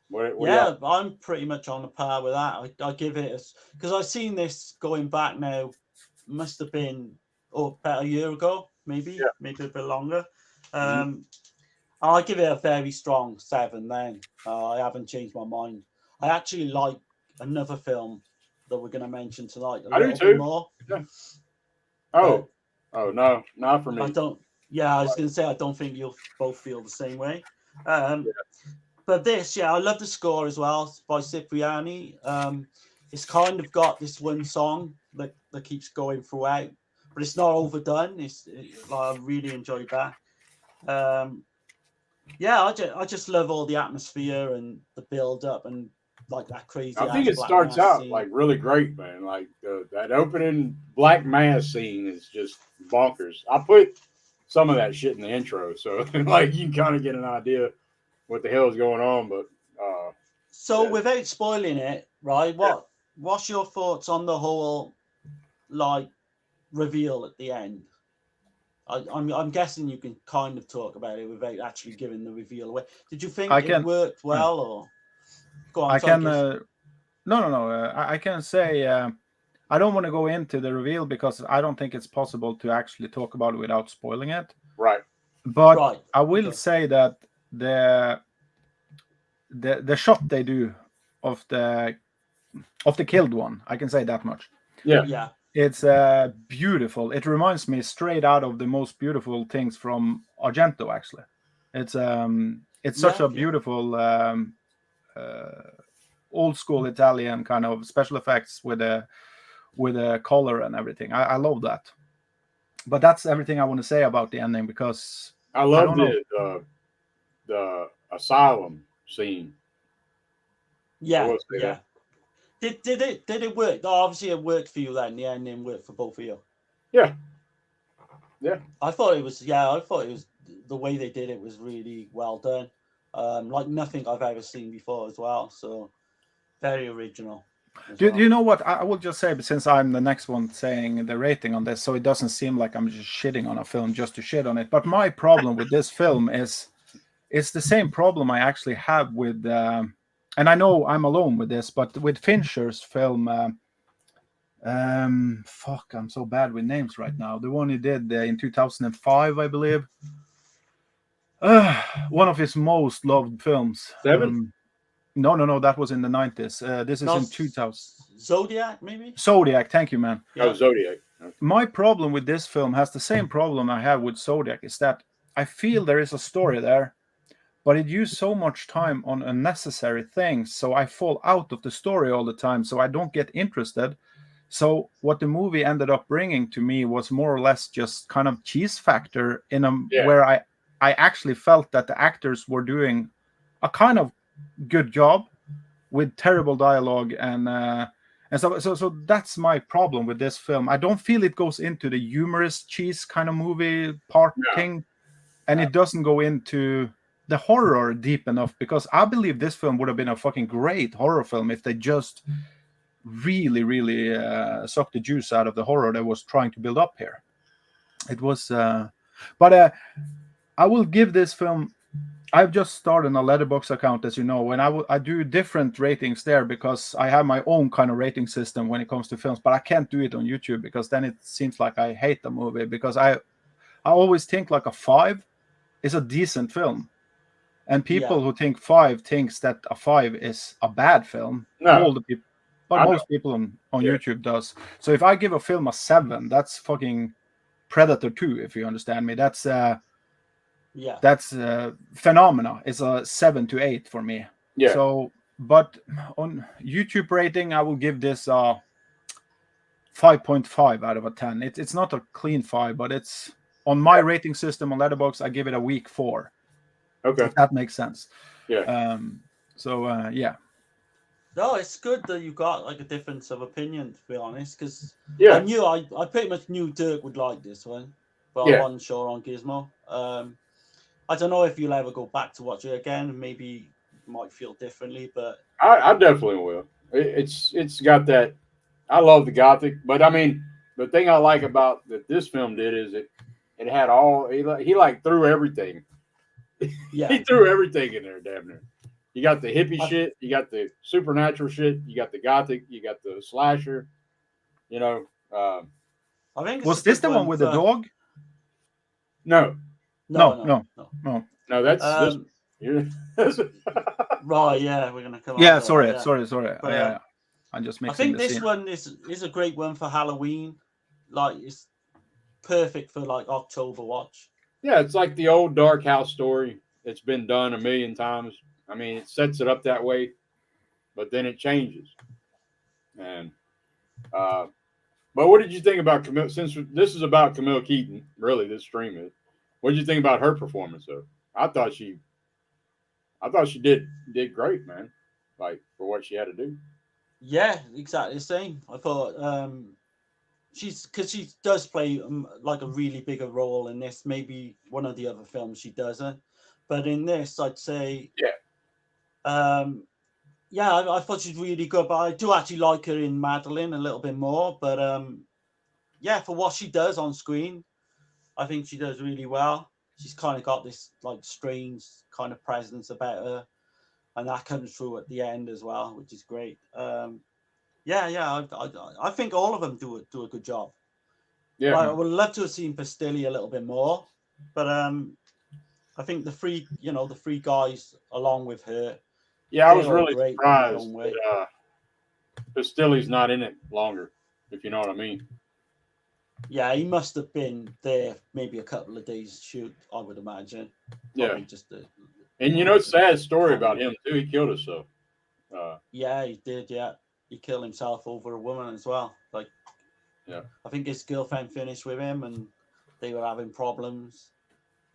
What Yeah, I'm pretty much on the par with that. I give it because I've seen this going back now. Must have been about a year ago, maybe a bit longer. I give it a very strong 7. Then I haven't changed my mind. I actually like another film that we're going to mention tonight a I do little too. bit more. Yeah. Oh no, not for me. I don't. Yeah, I was going to say I don't think you'll both feel the same way. But this, I love the score as well by Cipriani. It's kind of got this one song that keeps going throughout, but it's not overdone. I really enjoyed that. I just love all the atmosphere and the build up and like that crazy. I think it starts out like really great, man. Like that opening Black Mass scene is just bonkers. I put some of that shit in the intro, so like you can kind of get an idea what the hell is going on. But without spoiling it, right? What's your thoughts on the whole like reveal at the end? I'm guessing you can kind of talk about it without actually giving the reveal away. Did you think it worked well, or go on? I can no. I can say I don't want to go into the reveal because I don't think it's possible to actually talk about it without spoiling it. Right. But I will say that the shot they do of the killed one, I can say that much. Yeah. It's beautiful. It reminds me straight out of the most beautiful things from Argento. Actually, it's such a beautiful old school Italian kind of special effects with a color and everything. I love that. But that's everything I want to say about the ending because I love the asylum scene. Yeah. Did it work? Obviously, it worked for you then. The ending worked for both of you. Yeah. I thought it was. The way they did it was really well done. Like nothing I've ever seen before as well. So very original. Do you know what I will just say? But since I'm the next one saying the rating on this, so it doesn't seem like I'm just shitting on a film just to shit on it. But my problem with this film is, it's the same problem I actually have with. And I know I'm alone with this, but with Fincher's film, fuck, I'm so bad with names right now. The one he did in 2005, I believe. One of his most loved films. Seven? No, that was in the 90s. This is in 2000. Zodiac, maybe? Zodiac, thank you, man. Yeah. Oh, Zodiac. Okay. My problem with this film has the same problem I have with Zodiac, is that I feel there is a story there, but it used so much time on unnecessary things, so I fall out of the story all the time, so I don't get interested. So what the movie ended up bringing to me was more or less just kind of cheese factor where I actually felt that the actors were doing a kind of good job with terrible dialogue and so that's my problem with this film. I don't feel it goes into the humorous cheese kind of movie thing, and it doesn't go into the horror deep enough, because I believe this film would have been a fucking great horror film if they just really sucked the juice out of the horror that was trying to build up here. It was but I will give this film, I've just started a Letterboxd account, as you know, and I do different ratings there because I have my own kind of rating system when it comes to films, but I can't do it on YouTube because then it seems like I hate the movie, because I always think like a 5 is a decent film. And people who think 5 thinks that a 5 is a bad film. All the people, but most people on YouTube does. So if I give a film a 7, that's fucking Predator 2, if you understand me. That's phenomena. It's a 7 to 8 for me. Yeah. So, but on YouTube rating, I will give this a 5.5 out of a 10. It's not a clean 5, but it's on my rating system on Letterboxd. I give it a weak 4. Okay, if that makes sense. Yeah. Yeah. No, it's good that you got like a difference of opinion, to be honest, because Yeah, I pretty much knew Dirk would like this one, but Yeah. I wasn't sure on Gizmo. I don't know if you'll ever go back to watch it again. Maybe you might feel differently, but I definitely will. It's got that. I love the gothic, but I mean, the thing I like about that this film did is it had all he like threw everything. yeah, He threw everything in there, damn near. You got the hippie I, shit, you got the supernatural shit, you got the gothic, you got the slasher. You know, I think it's Was a this good the one with the for dog? no, no. no, that's this. Um, Here. right, yeah, we're gonna come on Yeah, to sorry, that, yeah. sorry. But Yeah, I'm just I mixing think the this scene. one is a great one for Halloween. Like it's perfect for like October watch. Yeah, it's like the old Dark House story. It's been done a million times. I mean, it sets it up that way, but then it changes. And uh, but what did you think about Camille? Since this is about Camille Keaton, really, this stream is. What did you think about her performance? Though I thought she did great, man. Like for what she had to do. Yeah, exactly the same. I thought because she does play like a really bigger role in this. Maybe one of the other films she doesn't, but in this, I'd say Yeah. Yeah, I thought she's really good, but I do actually like her in Madeline a little bit more. But yeah, for what she does on screen, I think she does really well. She's kind of got this like strange kind of presence about her, and that comes through at the end as well, which is great. I think all of them do a good job. Yeah, Like I man. would love to have seen Pastilli a little bit more, but I think the three guys along with her, Yeah, I was they're all really great in their surprised own way. that Pastilli's not in it longer, if you know what I mean. Yeah, he must have been there maybe a couple of days shoot, I would imagine. Yeah. Probably just And you know, it's a sad story about Probably. him too. He killed himself. Yeah, he did. Yeah, he killed himself over a woman as well. Like, Yeah. I think his girlfriend finished with him, and they were having problems.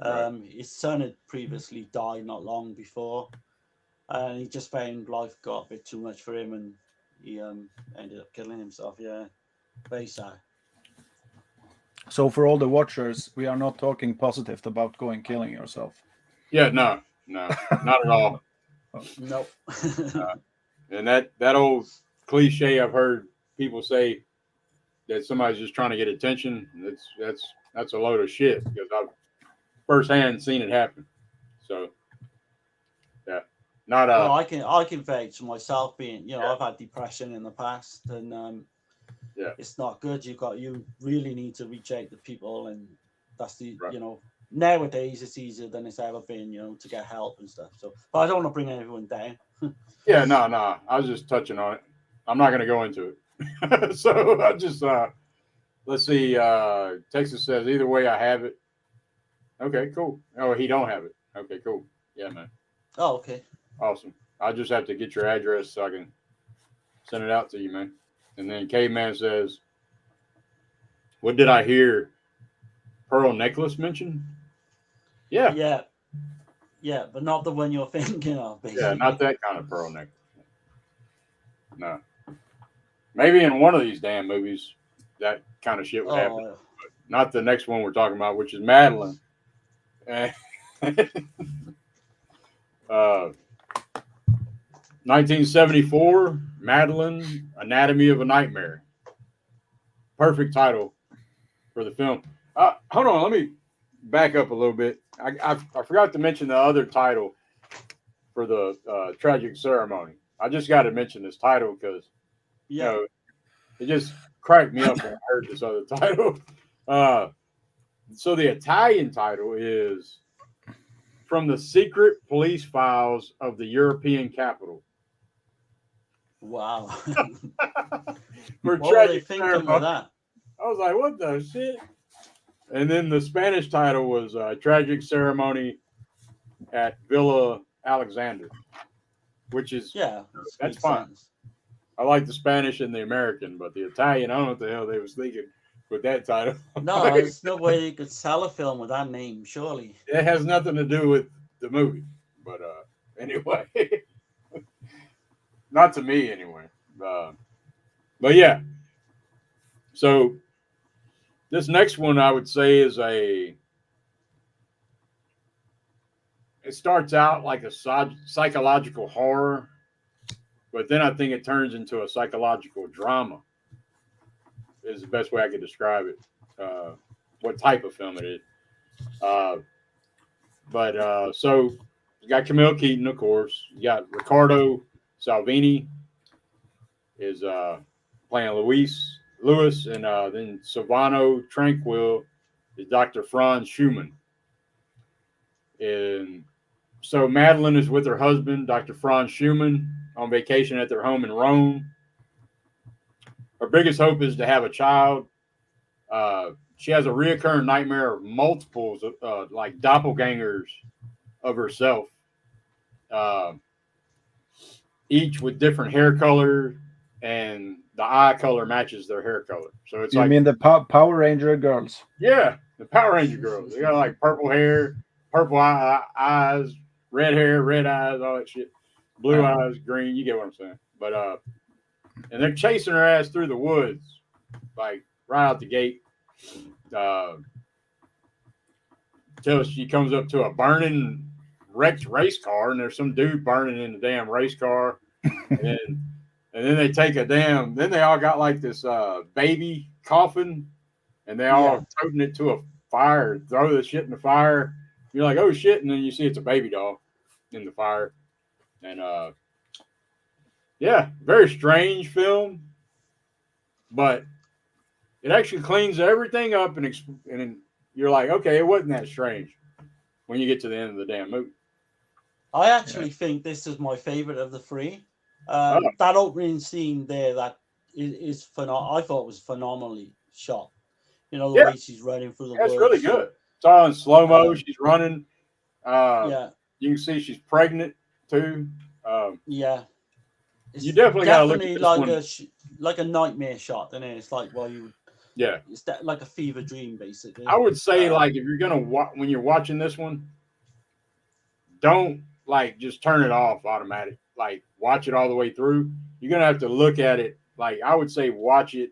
Right. His son had previously died not long before, and he just found life got a bit too much for him, and he ended up killing himself. Yeah, very sad. So for all the watchers, we are not talking positive about going killing yourself. Yeah, no, not at all. Nope. And that old cliche I've heard people say that somebody's just trying to get attention. That's a load of shit because I've firsthand seen it happen. So yeah, not Well, I can vouch for myself being, Yeah. I've had depression in the past, and Yeah. it's not good. You really need to reach out to people, and that's Right. nowadays it's easier than it's ever been, to get help and stuff. So, but I don't want to bring everyone down. Yeah, no. I was just touching on it. I'm not going to go into it. So I just let's see. Texas says either way I have it. Okay, cool. Oh, he don't have it. Okay, cool. Yeah, man. Oh, okay. Awesome. I just have to get your address so I can send it out to you, man. And then K-Man says, what did I hear? Pearl necklace mentioned? Yeah. Yeah, but not the one you're thinking of. Basically. Yeah, not that kind of pearl necklace. No. Maybe in one of these damn movies, that kind of shit would happen. Oh, But not the next one we're talking about, which is Madeline. 1974, Madeline, Anatomy of a Nightmare. Perfect title for the film. Hold on, let me back up a little bit. I forgot to mention the other title for the tragic ceremony. I just got to mention this title because yeah. it just cracked me up when I heard this other title. So the Italian title is From the Secret Police Files of the European Capital. Wow. For What were they tragic thinking ceremony. with that? I was like, what the shit? And then the Spanish title was Tragic Ceremony at Villa Alexander, which is, Yeah, that's makes fine. sense. I like the Spanish and the American, but the Italian, I don't know what the hell they was thinking with that title. No, there's no way you could sell a film with that name, surely. It has nothing to do with the movie. But anyway. Not to me, anyway. But yeah. So this next one, I would say, is it starts out like a psychological horror, but then I think it turns into a psychological drama. Is the best way I could describe it. What type of film it is. So you got Camille Keaton, of course. You got Ricardo Salvini is playing Lewis, and then Silvano Tranquil is Dr. Franz Schumann. And so Madeline is with her husband, Dr. Franz Schumann, on vacation at their home in Rome. Her biggest hope is to have a child. She has a reoccurring nightmare of multiples, like doppelgangers of herself, each with different hair color, and the eye color matches their hair color. So it's You like, mean the Power Ranger girls? yeah, the Power Ranger girls. They got like purple hair, purple eyes, red hair, red eyes, all that shit. Blue eyes, green. You get what I'm saying. But and they're chasing her ass through the woods, like right out the gate. Till she comes up to a burning, wrecked race car, and there's some dude burning in the damn race car. And then they take then they all got like this baby coffin, and they all toting it to a fire, throw the shit in the fire. You're like, oh shit, and then you see it's a baby doll in the fire. And yeah, very strange film, but it actually cleans everything up, and you're like, okay, it wasn't that strange when you get to the end of the damn movie. I actually think this is my favorite of the three. That opening scene there, that is phenomenal. I thought it was phenomenally shot. You know, the way she's running through the woods. It's really good. It's all in slow mo. She's running. You can see she's pregnant too. It's you definitely got to look at this like a nightmare shot, isn't it? It's like it's like a fever dream, basically. I would say, like, if you're gonna when you're watching this one, don't like just turn it off automatic. Like, watch it all the way through. You're gonna have to look at it. Like, I would say, watch it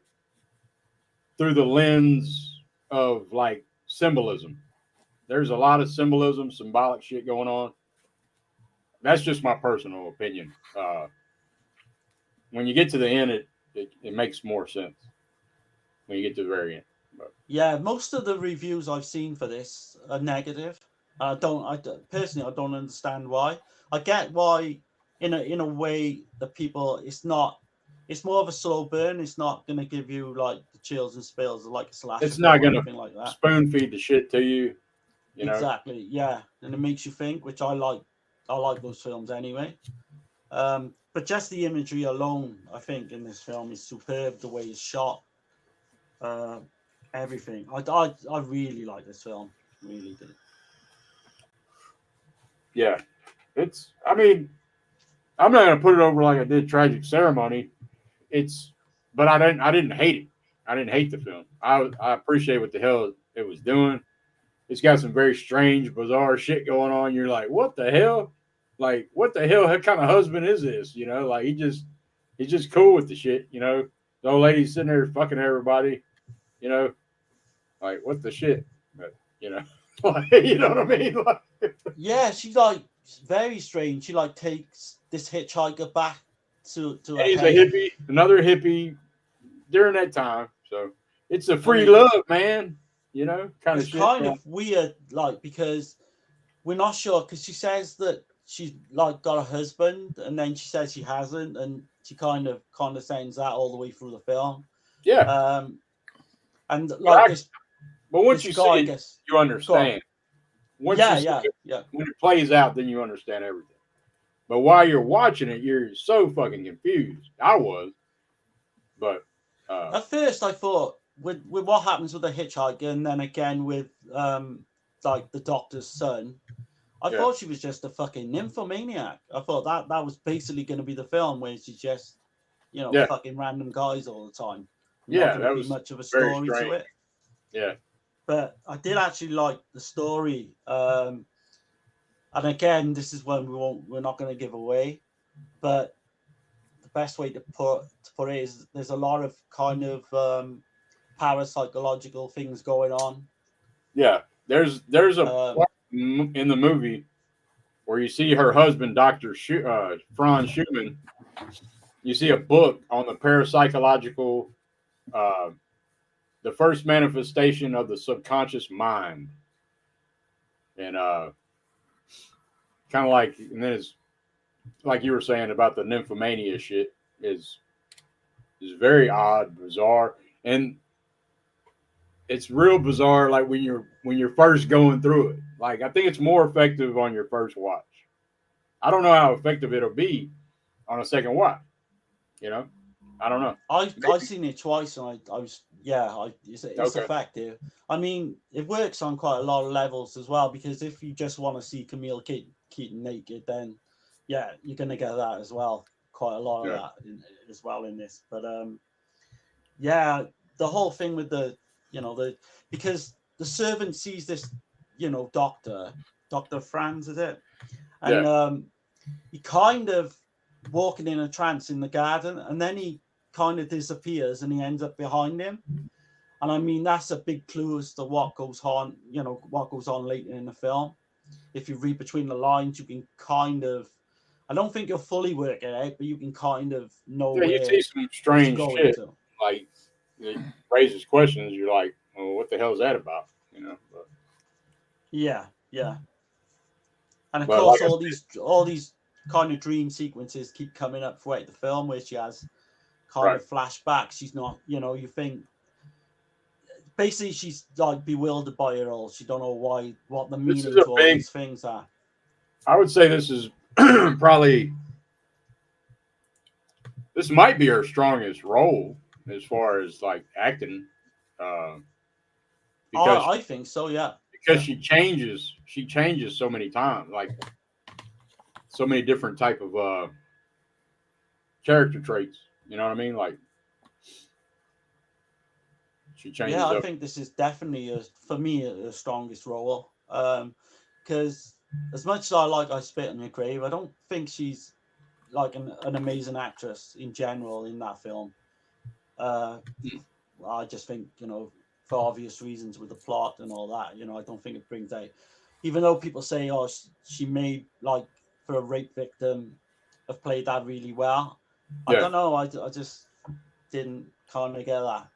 through the lens of like symbolism. There's a lot of symbolism, symbolic shit going on. That's just my personal opinion. When you get to the end, it makes more sense when you get to the very end. But. Yeah, most of the reviews I've seen for this are negative. I personally don't understand why. I get why, in a way, the people, it's more of a slow burn. It's not going to give you like the chills and spills of like a slasher. It's not going to like that. Spoon feed the shit to you. You know? Exactly. Yeah, and it makes you think, which I like. I like those films anyway. But just the imagery alone, I think, in this film is superb. The way it's shot, everything. I really like this film. Really good. Yeah, I mean, I'm not gonna put it over like I did Tragic Ceremony. But I didn't hate it. I didn't hate the film. I appreciate what the hell it was doing. It's got some very strange, bizarre shit going on. You're like, what the hell? Like, what the hell? What kind of husband is this? You know, like he's just cool with the shit. You know, the old lady's sitting there fucking everybody. You know, like what the shit? But you know, like, you know what I mean? Like, yeah, she's like very strange. She like takes this hitchhiker back to. He's a hippie, another hippie during that time. So it's a free love, man. You know, kind of shit. It's kind of weird, like, because we're not sure, because she says that she's like got a husband, and then she says she hasn't, and she kind of condescends that all the way through the film. Yeah. And like but once you see it, you understand. When it plays out, then you understand everything. But while you're watching it, you're so fucking confused. I was. But at first I thought with what happens with the hitchhiker, and then again with like the doctor's son, I thought she was just a fucking nymphomaniac. I thought that was basically going to be the film, where she's just, you know, fucking random guys all the time. Not that was much of a story to it. Yeah. But I did actually like the story. And again, this is one we're not going to give away. But best way to put it is there's a lot of kind of parapsychological things going on. Yeah, there's a part in the movie where you see her husband, Dr. Franz Schumann. You see a book on the parapsychological, the first manifestation of the subconscious mind. And kind of like, and then it's like you were saying about the nymphomania shit is very odd, bizarre, and it's real bizarre. Like when you're first going through it, like I think it's more effective on your first watch. I don't know how effective it'll be on a second watch. You know, I don't know. I've seen it twice, and I was it's Okay. effective. I mean, it works on quite a lot of levels as well, because if you just want to see Camille Keaton naked, then yeah, you're gonna get that as well. Quite a lot of that as well in this, but yeah, the whole thing with because the servant sees this, Dr. Franz, is it? And he kind of walking in a trance in the garden, and then he kind of disappears and he ends up behind him. And I mean, that's a big clue as to what goes on, what goes on later in the film. If you read between the lines, you can kind of, I don't think you'll fully work it out, but you can kind of know where you see some strange shit. To. Like it raises questions. You're like, well, what the hell is that about? But, yeah. And of course, all these kind of dream sequences keep coming up throughout the film, where she has kind of flashbacks. She's not, you think basically she's like bewildered by it all. She don't know what the meaning to all these things are. I would say this is probably, this might be her strongest role as far as like acting. I think so, yeah. Because she changes so many times, like so many different type of character traits. You know what I mean? Like she changes. Yeah, I think this is definitely for me the strongest role. Because as much as I Spit on Your Grave, I don't think she's like an amazing actress in general in that film. I just think, for obvious reasons with the plot and all that, I don't think it brings out, even though people say, oh, she made, like, for a rape victim, have played that really well. I don't know. I just didn't kind of get that.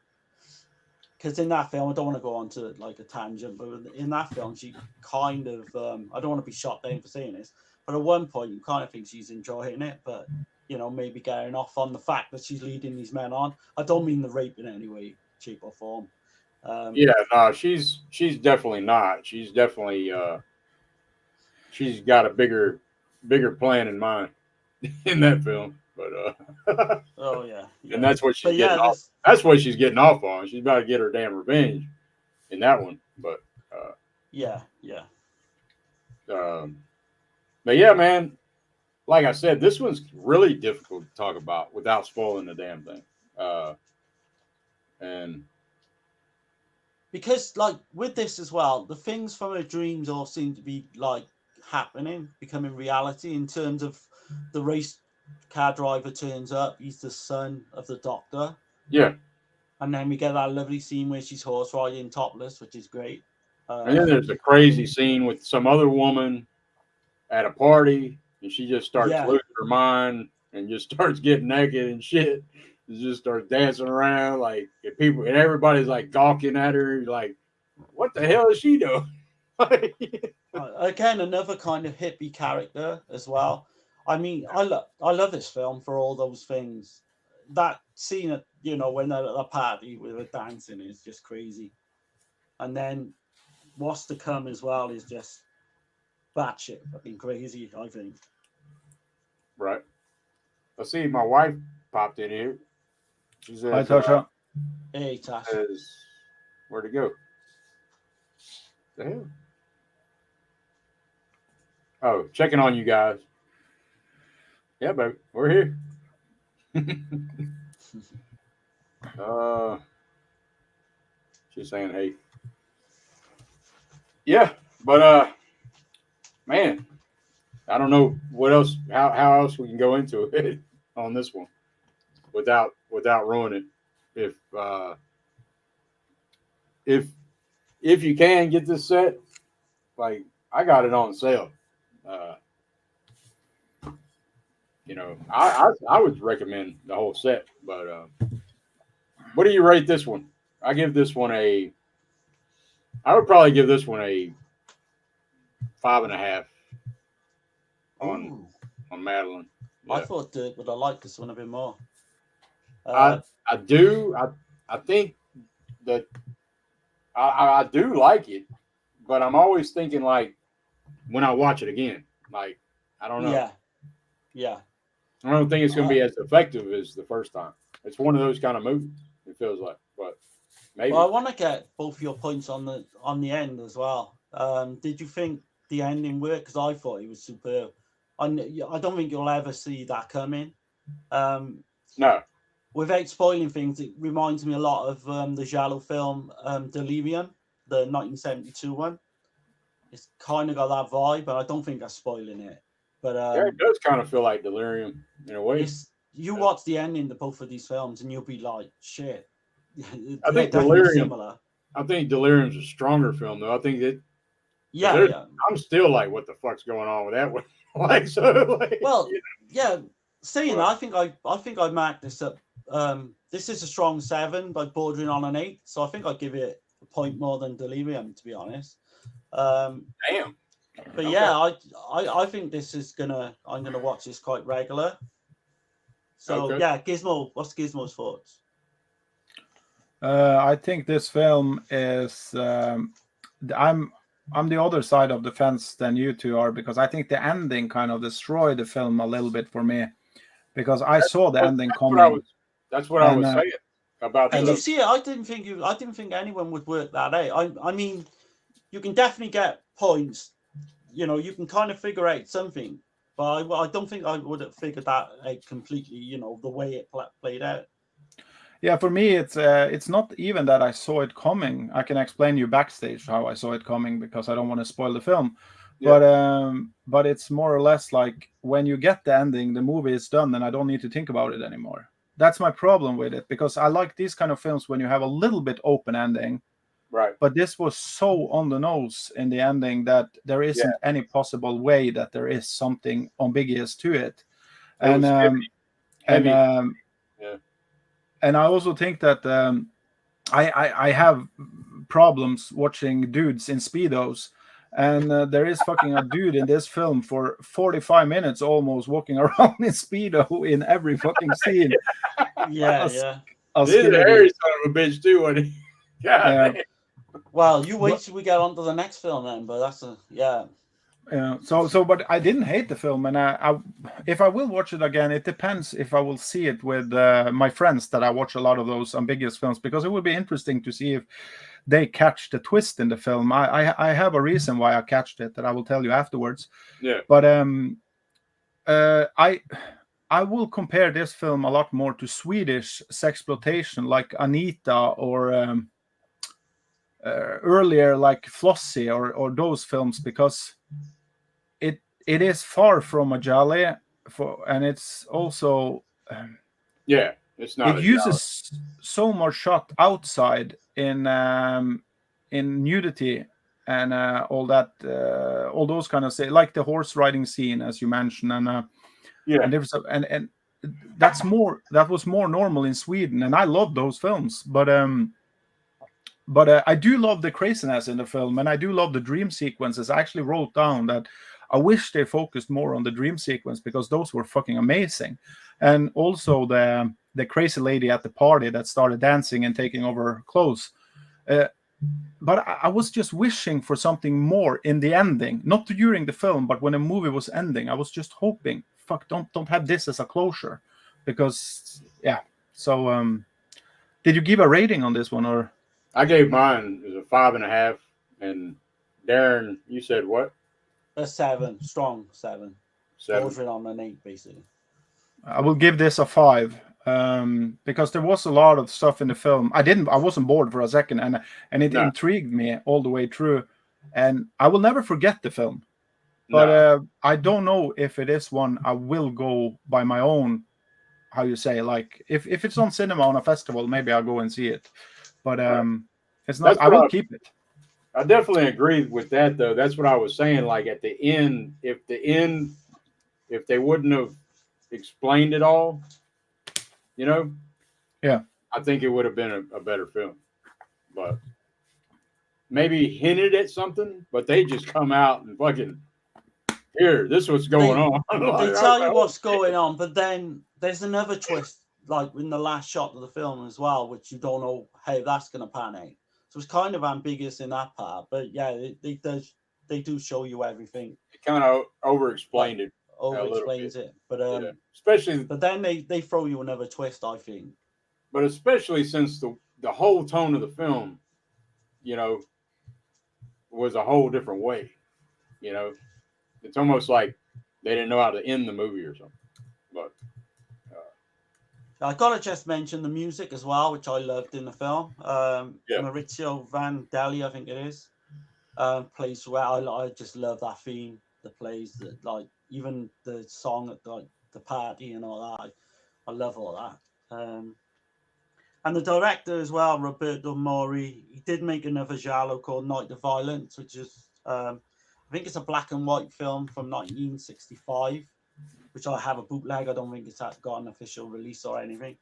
Because in that film, I don't want to go on to like a tangent, but in that film, she kind of, I don't want to be shot down for saying this, but at one point, you kind of think she's enjoying it, but, maybe getting off on the fact that she's leading these men on. I don't mean the rape in any way, shape, or form. No, she's definitely not. She's definitely, she's got a bigger plan in mind in that film. But oh yeah. And that's what she's getting off. That's what she's getting off on. She's about to get her damn revenge in that one. But yeah. But yeah, man. Like I said, this one's really difficult to talk about without spoiling the damn thing. And because like with this as well, the things from her dreams all seem to be like happening, becoming reality in terms of the race car driver turns up. He's the son of the doctor. Yeah. And then we get that lovely scene where she's horse riding topless, which is great. And then there's a crazy scene with some other woman at a party, and she just starts losing her mind and just starts getting naked and shit. And just starts dancing around like people, and everybody's like gawking at her, like, what the hell is she doing? Again, another kind of hippie character as well. I mean, I love this film for all those things. That scene at when they're at the party with the dancing is just crazy, and then what's to come as well is just batshit fucking crazy, I think. Right. I see my wife popped in here. She says, hi, Tasha. Hey, Tash. Where'd it go? The hell? Oh, checking on you guys. Yeah, baby, we're here. She's saying, hey. Yeah, but man, I don't know what else, how else we can go into it on this one. without ruining it. If you can get this set, like I got it on sale. I would recommend the whole set. But what do you rate this one? I would probably give this one a 5.5 on Madeline. Yeah. I thought Dirk would have liked this one a bit more. I do. I think that I do like it, but I'm always thinking like when I watch it again, like I don't know. Yeah. I don't think it's going to be as effective as the first time. It's one of those kind of movies. It feels like, but maybe. Well, I want to get both your points on the end as well. Did you think the ending worked? Because I thought it was superb. I don't think you'll ever see that coming. No. Without spoiling things, it reminds me a lot of the Giallo film Delirium, the 1972 one. It's kind of got that vibe, but I don't think that's spoiling it. But yeah, it does kind of feel like Delirium in a way. You watch the ending to both of these films, and you'll be like, "Shit." I think Delirium. Similar. I think Delirium's a stronger film, though. I think that. Yeah. I'm still like, what the fuck's going on with that one? Like, so. Like, well, yeah. Saying that, I think I marked this up. This is a strong 7, but bordering on an 8. So I think I'd give it a point more than Delirium, to be honest. Damn. But okay. Yeah, I think this is I'm gonna watch this quite regular. So yeah, Gismo, what's Gizmo's thoughts? I think this film is I'm the other side of the fence than you two are, because I think the ending kind of destroyed the film a little bit for me, because I saw the ending coming. That's what I was saying about. Did you see it? I didn't think anyone would work that out. I mean, you can definitely get points. You know, you can kind of figure out something, but I don't think I would have figured that out completely. You know, the way it played out. Yeah, for me, it's not even that I saw it coming. I can explain you backstage how I saw it coming, because I don't want to spoil the film. Yeah. But it's more or less like when you get the ending, the movie is done, and I don't need to think about it anymore. That's my problem with it, because I like these kind of films when you have a little bit open ending. Right. But this was so on the nose in the ending that there isn't any possible way that there is something ambiguous to it. And heavy. And I also think that I have problems watching dudes in Speedos. And there is fucking a dude in this film for 45 minutes almost walking around in Speedo in every fucking scene. Yeah. This is a hairy son of a bitch too, wasn't he? God. Well, you wait till we get on to the next film then, but that's but I didn't hate the film, and I if I will watch it again, it depends if I will see it with my friends that I watch a lot of those ambiguous films, because it would be interesting to see if they catch the twist in the film. I have a reason why I catched it that I will tell you afterwards. Yeah. But I will compare this film a lot more to Swedish sexploitation like Anita or earlier like Flossie or those films, because it is far from a jolly, and it's also it's not. It uses so much shot outside in nudity and all that, all those kind of like the horse riding scene as you mentioned, and and there was and that was more normal in Sweden, and I love those films, but I do love the craziness in the film, and I do love the dream sequences. I actually wrote down that I wish they focused more on the dream sequence, because those were fucking amazing. And also the crazy lady at the party that started dancing and taking over her clothes. But I was just wishing for something more in the ending, not during the film, but when the movie was ending, I was just hoping, fuck, don't have this as a closure, because So, did you give a rating on this one, or? I gave mine as a 5.5, and Darren, you said what? A 7, strong 7. 7. Bordering on an 8, basically. I will give this a 5, because there was a lot of stuff in the film. I wasn't bored for a second, and it intrigued me all the way through, and I will never forget the film. But I don't know if it is one I will go by my own how you say, like if it's on cinema on a festival, maybe I'll go and see it. But it's not. I will keep it. I definitely agree with that, though. That's what I was saying. Like at the end, if they wouldn't have explained it all, you know, yeah, I think it would have been a better film. But maybe hinted at something, but they just come out and fucking here. This is what's going on. They tell you what's going on, but then there's another twist, like in the last shot of the film as well, which you don't know how that's going to pan out. So it's kind of ambiguous in that part, but yeah, they do show you everything. It kind of over-explained it. Over-explains it, but especially. But then they throw you another twist, I think. But especially since the whole tone of the film, you know, was a whole different way. You know, it's almost like they didn't know how to end the movie or something. But I gotta just mention the music as well, which I loved in the film. Maurizio Vandelli, I think it is, plays well. I just love that theme that plays. That, like, even the song at the party and all that. I love all that. And the director as well, Roberto Mori, he did make another giallo called Night of Violence, which is I think it's a black and white film from 1965. Which I have a bootleg. I don't think it's got an official release or anything.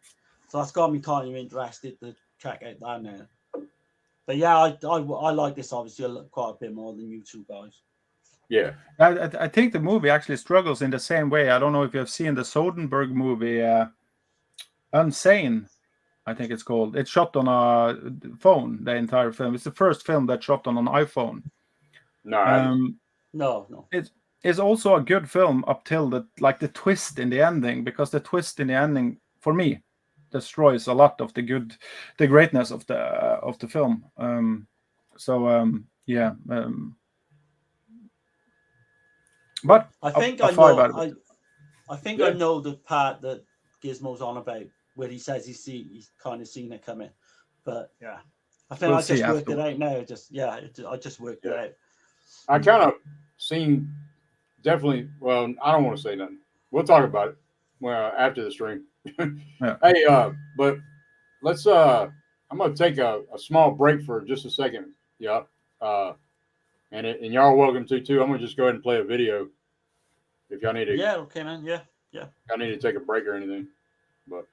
So that's got me kind of interested to check out that now. But yeah, I like this obviously quite a bit more than you two guys. yeah, I think the movie actually struggles in the same way. I don't know if you have seen the Soderbergh movie, Unsane, I think it's called. It's shot on a phone, the entire film. It's the first film that's shot on an iPhone. no, No. It's also a good film up till the twist in the ending, because the twist in the ending for me destroys a lot of the greatness of the film. But I think I know the part that Gizmo's on about where he says he's kind of seen it coming. But yeah, I think I just worked it out now. I just worked it out. I kind of seen. Definitely. Well, I don't want to say nothing. We'll talk about it after the stream. Yeah. Hey, but let's. I'm gonna take a small break for just a second. Yeah. And y'all are welcome to too. I'm gonna just go ahead and play a video. If y'all need to. Yeah. Okay, man. Yeah. I need to take a break or anything, but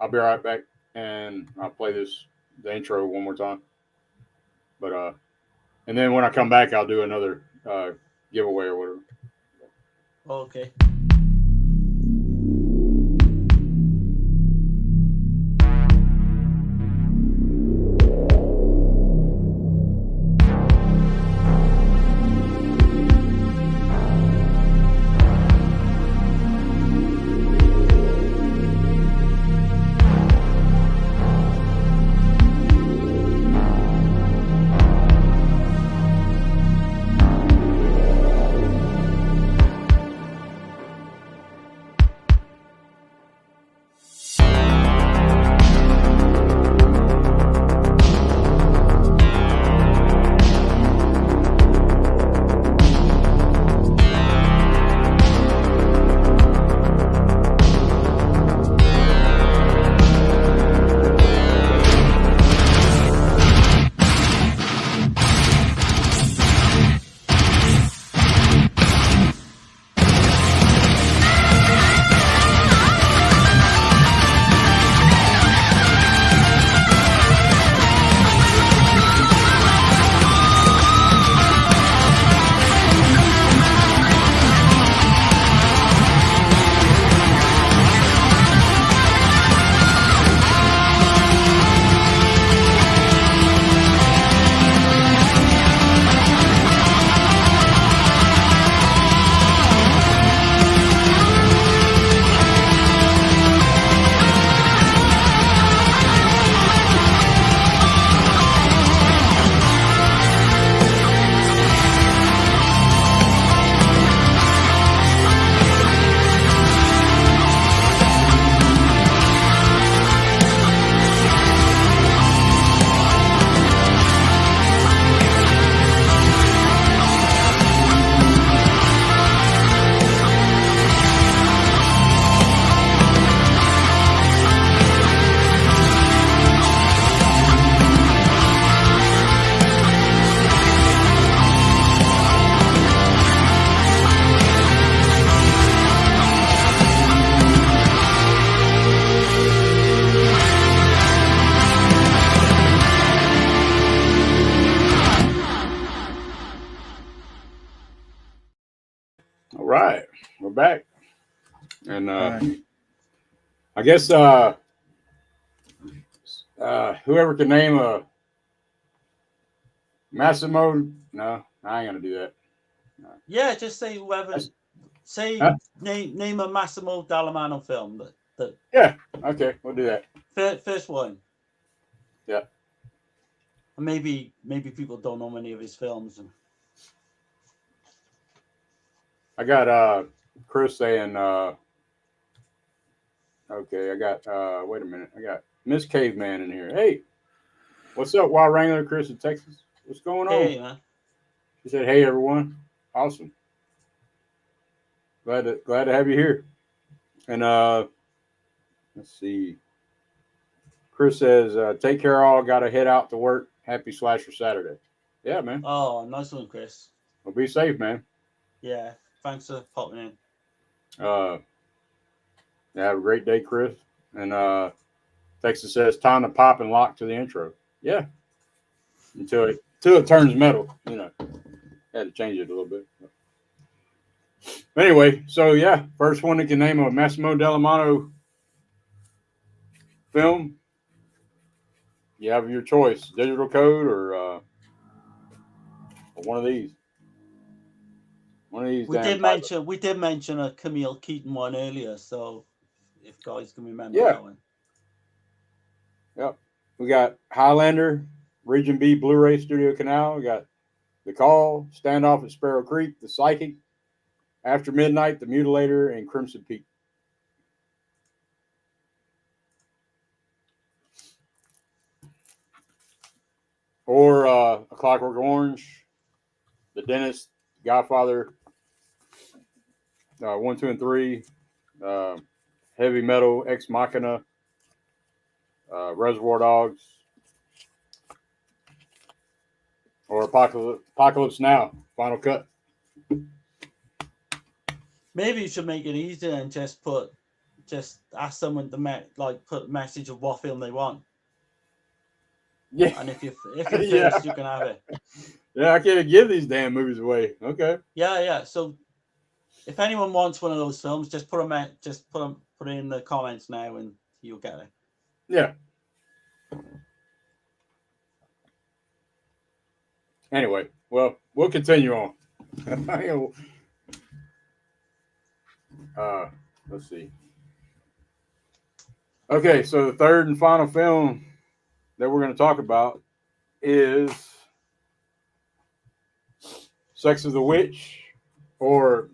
I'll be right back and I'll play the intro one more time. But and then when I come back, I'll do another giveaway or whatever. Okay. All right, we're back, and Right. I guess whoever can name a Massimo. No, I ain't gonna do that. Yeah, just say whoever. That's- Say Huh? name a Massimo Dallamano film. That Yeah, okay, we'll do that. first one. Yeah. And maybe people don't know many of his films. I got Chris saying okay, I got wait a minute. I got Miss Caveman in here. Hey, what's up, Wild Wrangler Chris in Texas? What's going on? Hey man. She said, hey everyone. Awesome. Glad to have you here. And let's see. Chris says, take care all, gotta head out to work. Happy Slasher Saturday. Yeah, man. Oh, nice one, Chris. Well, be safe, man. Yeah, thanks for popping in. Have a great day, Chris. And Texas says, time to pop and lock to the intro. Yeah. Until it turns metal, you know. Had to change it a little bit. Anyway, so yeah, first one that can name a Massimo Dallamano film. You have your choice: Digital Code or one of these. One of these. We did mention a Camille Keaton one earlier, so if guys can remember that one. Yep. We got Highlander, Region B Blu-ray Studio Canal. We got The Call, Standoff at Sparrow Creek, The Psychic, After Midnight, The Mutilator, and Crimson Peak. Or A Clockwork Orange, The Dentist, Godfather, 1, 2, and 3, Heavy Metal, Ex Machina, Reservoir Dogs, or Apocalypse Now, Final Cut. Maybe you should make it easier and just ask someone to put a message of what film they want. Yeah. And if you're first, you can have it. Yeah, I can't give these damn movies away. Okay. Yeah. So if anyone wants one of those films, just put it in the comments now, and you'll get it. Yeah. Anyway, well, we'll continue on. Let's see. Okay, so the third and final film that we're going to talk about is Sex of the Witch, or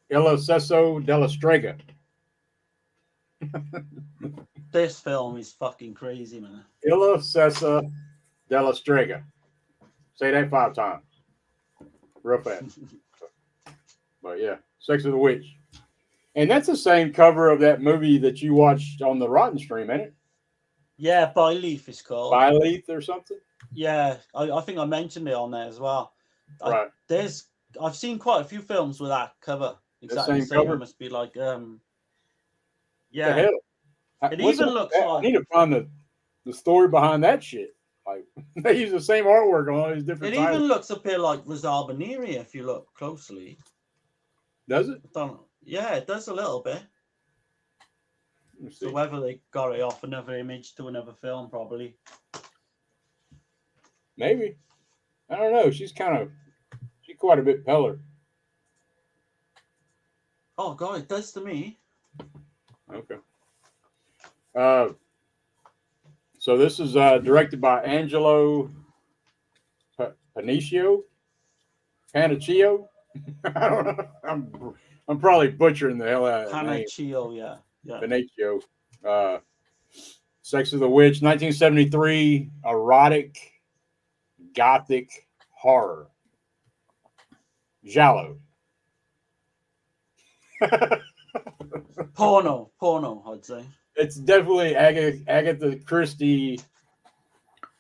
Il Sesso della Strega. This film is fucking crazy, man. Il Sesso della Strega. Say that 5 times. Real fast. But yeah, Sex of the Witch. And that's the same cover of that movie that you watched on the Rotten Stream, ain't it? Yeah, By Leaf is called. By Leaf or something? Yeah, I think I mentioned it on there as well. Right. I've seen quite a few films with that cover. Exactly the same. Cover? It must be like Yeah. The hell? It even looks like, I need to find the story behind that shit. Like they use the same artwork on all these different titles. even looks a bit like Rizal Baniri if you look closely. Does it? I don't know. Yeah, it does a little bit. So whether they got it off another image to another film, probably. Maybe. I don't know. She's quite a bit paler. Oh god, it does to me. Okay. So this is directed by Angelo Paniccio. Paniccio. I don't know. I'm probably butchering the hell out of that name. Paniccio, yeah. Paniccio. Sex of the Witch, 1973, erotic, gothic horror. Giallo. Porno, I'd say. It's definitely Agatha Christie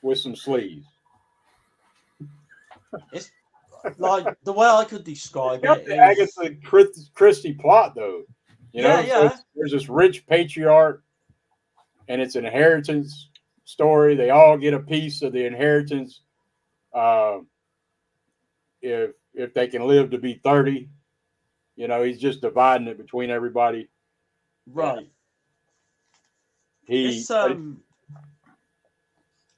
with some sleeves. It's like the way I could describe it. The Agatha Christie plot, though. You know, Yeah. So there's this rich patriarch, and it's an inheritance story. They all get a piece of the inheritance. If they can live to be 30, You know, he's just dividing it between everybody. Right. He, It's I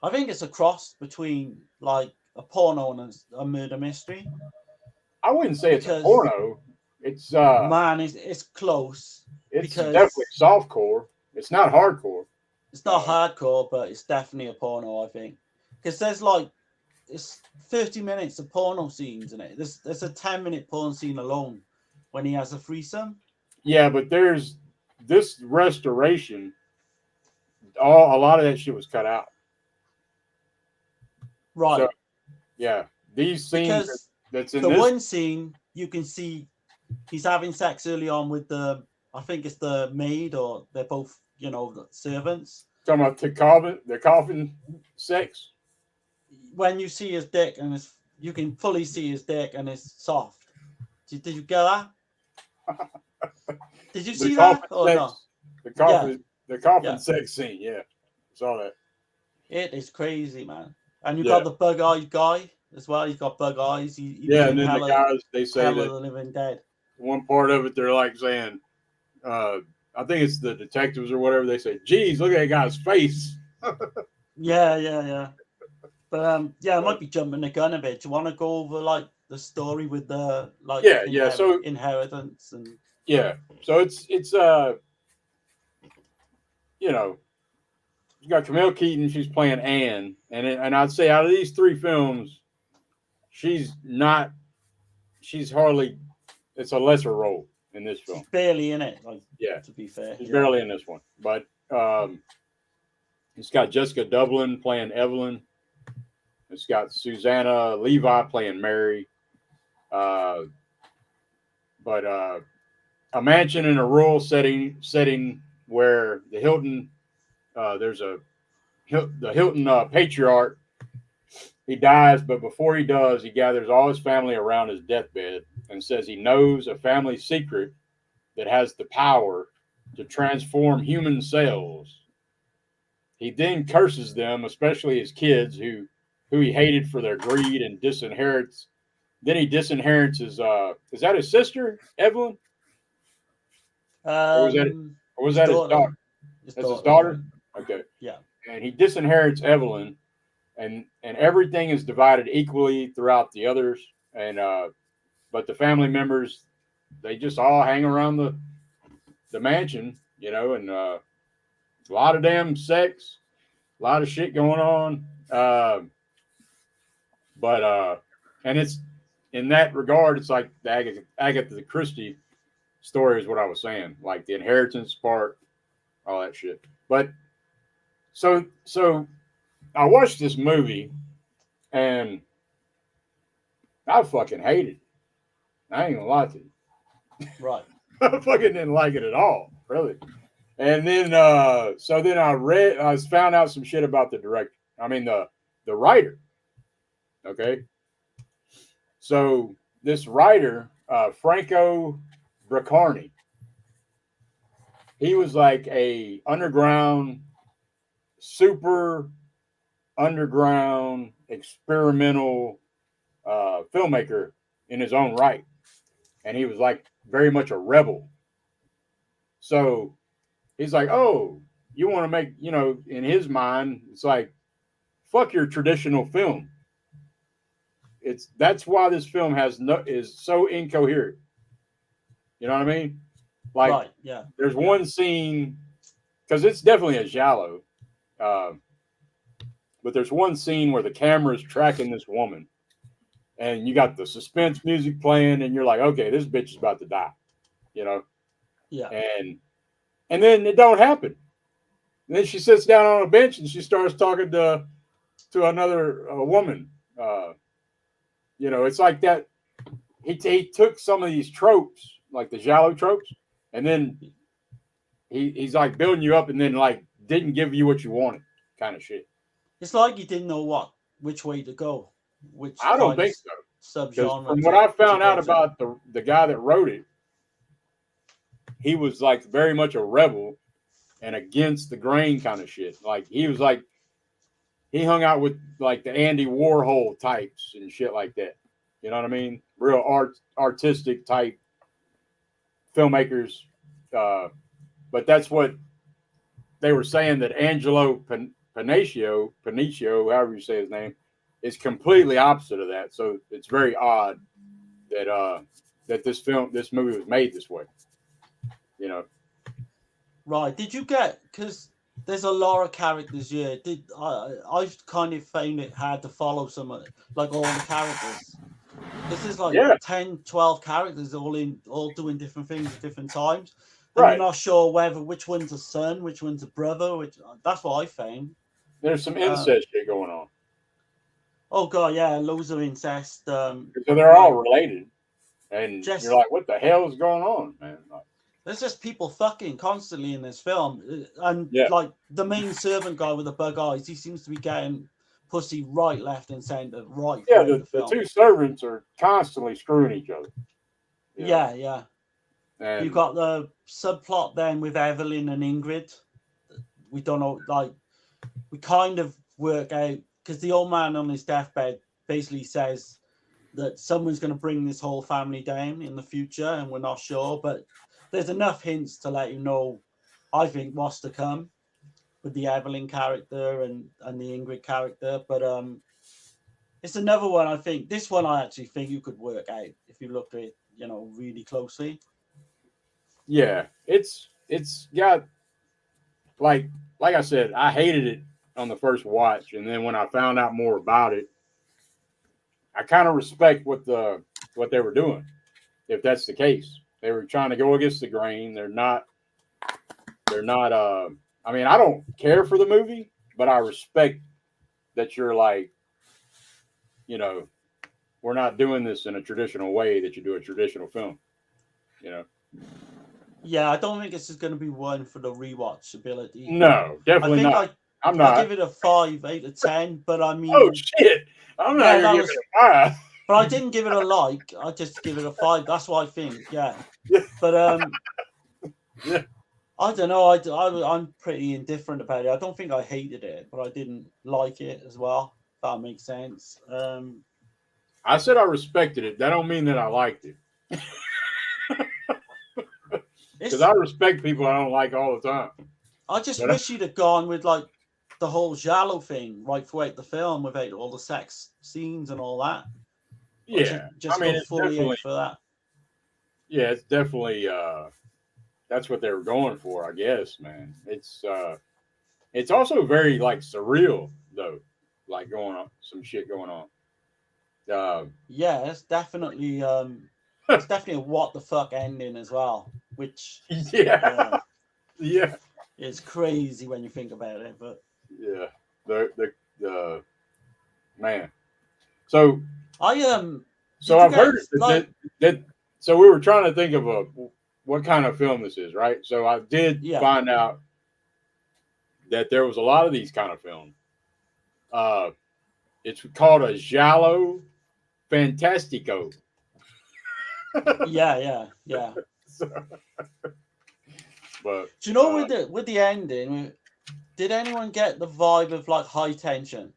think it's a cross between like a porno and a murder mystery. I wouldn't say it's a Because- porno. It's Man, it's close. it's because- definitely softcore. It's not hardcore. It's not hardcore, but it's definitely a porno, I think. Because there's like it's 30 minutes of porno scenes in it. There's a 10-minute porn scene alone when he has a threesome. Yeah, but there's this restoration. A lot of that shit was cut out. Right. So, yeah, these scenes because that's in the this. one scene you can see he's having sex early on with I think it's the maid, or they're both, servants. Talking about the coffin sex. When you see his dick and you can fully see his dick and it's soft. Did you get that? Did you see that or sex, no? The coffin Yeah. sex scene. Yeah, saw that. It is crazy, man. And you Yeah. got the bug-eyed guy as well. He's got bug eyes. He Yeah, was and in then the guys, they say Hell of that the Living Dead. one part of it, they're like saying, I think it's the detectives or whatever. They say, "Geez, look at that guy's face." Yeah. But I might be jumping the gun a bit. Do you want to go over like the story with the like So inheritance and yeah, so it's you got Camille Keaton. She's playing Anne, and I'd say out of these three films, she's hardly. It's a lesser role in this film. she's barely in it. Like, Yeah, to be fair, she's barely in this one. But it's got Jessica Dublin playing Evelyn. It's got Susanna Levi playing Mary. But a mansion in a rural setting where the Hilton, the Hilton patriarch, he dies, but before he does, he gathers all his family around his deathbed and says he knows a family secret that has the power to transform human cells. He then curses them, especially his kids, who he hated for their greed, and disinherits. Then he disinherits his. Is that his sister, Evelyn? Or was that his daughter? That's his daughter. Okay. Yeah. And he disinherits Evelyn, and everything is divided equally throughout the others. And but the family members, they just all hang around the mansion, and a lot of damn sex, a lot of shit going on. But and it's in that regard, it's like the Agatha Christie story is what I was saying, like the inheritance part, all that shit. But so I watched this movie and I fucking hated it. I ain't gonna lie to you. Right. I fucking didn't like it at all, really. And then so then I found out some shit about the director. I mean the writer. Okay. So this writer, Franco Braccarni, he was like a super underground experimental filmmaker in his own right. And he was like very much a rebel. So he's like, oh, you want to make, in his mind, it's like, fuck your traditional film. That's why this film is so incoherent. You know what I mean? Like, right, yeah. There's one scene, because it's definitely a giallo, but there's one scene where the camera is tracking this woman, and you got the suspense music playing, and you're like, okay, this bitch is about to die, Yeah. And then it don't happen. And then she sits down on a bench and she starts talking to another woman. It's like that. He took some of these tropes, like the giallo tropes, and then he's like building you up, and then like didn't give you what you wanted, kind of shit. It's like he didn't know which way to go. I don't think so. Subgenre. From what I found out about the guy that wrote it, he was like very much a rebel and against the grain kind of shit. Like he was like, he hung out with like the Andy Warhol types and shit like that. You know what I mean? Real artistic type filmmakers, but that's what they were saying, that Angelo Panicio, however you say his name, is completely opposite of that. So it's very odd that that this movie was made this way. You know. Right. Did you get, because there's a lot of characters here. I kind of found it hard to follow some of like all the characters. This is like 10, 12 characters all doing different things at different times. And you're not sure which one's a son, which one's a brother, that's what I found. There's some incest shit going on. Oh god, yeah, loads of incest. So they're all related. And you're like, what the hell is going on, man? Like, there's just people fucking constantly in this film. And like the main servant guy with the bug eyes, he seems to be getting pussy right, left, and center right. Yeah, the two servants are constantly screwing each other. Yeah, yeah. And you've got the subplot then with Evelyn and Ingrid. We don't know, like, we kind of work out, because the old man on his deathbed basically says that someone's going to bring this whole family down in the future, and we're not sure, but there's enough hints to let you know, I think, what's to come with the Evelyn character and the Ingrid character. But it's another one, I think. This one I actually think you could work out if you look at it, you know, really closely. Yeah, it's got, like I said, I hated it on the first watch, and then when I found out more about it, I kind of respect what they were doing. If that's the case, they were trying to go against the grain. They're not. I mean, I don't care for the movie, but I respect that you're like, you know, we're not doing this in a traditional way that you do a traditional film. You know. Yeah, I don't think this is going to be one for the rewatchability. No, definitely not. I'm not. I'll give it a 5 out of 10, but I mean... Oh, shit. I'm not going to give it a 5. But I didn't give it a like. I just give it a 5. That's what I think, yeah. But, yeah. I don't know. I'm pretty indifferent about it. I don't think I hated it, but I didn't like it as well, if that makes sense. I said I respected it. That don't mean that I liked it. Because I respect people I don't like all the time. I just wish you'd have gone with like the whole giallo thing right throughout the film without all the sex scenes and all that. Yeah, just go fully in for that. Yeah, it's definitely that's what they were going for, I guess, man. It's also very like surreal though, like some shit going on. Yeah, it's definitely a what the fuck ending as well, which yeah. It's crazy when you think about it, but yeah, the man. So I've heard that. So we were trying to think of what kind of film this is, right? So I did find out that there was a lot of these kind of films. It's called a giallo fantastico. yeah. But do you know with the ending, did anyone get the vibe of like High Tension?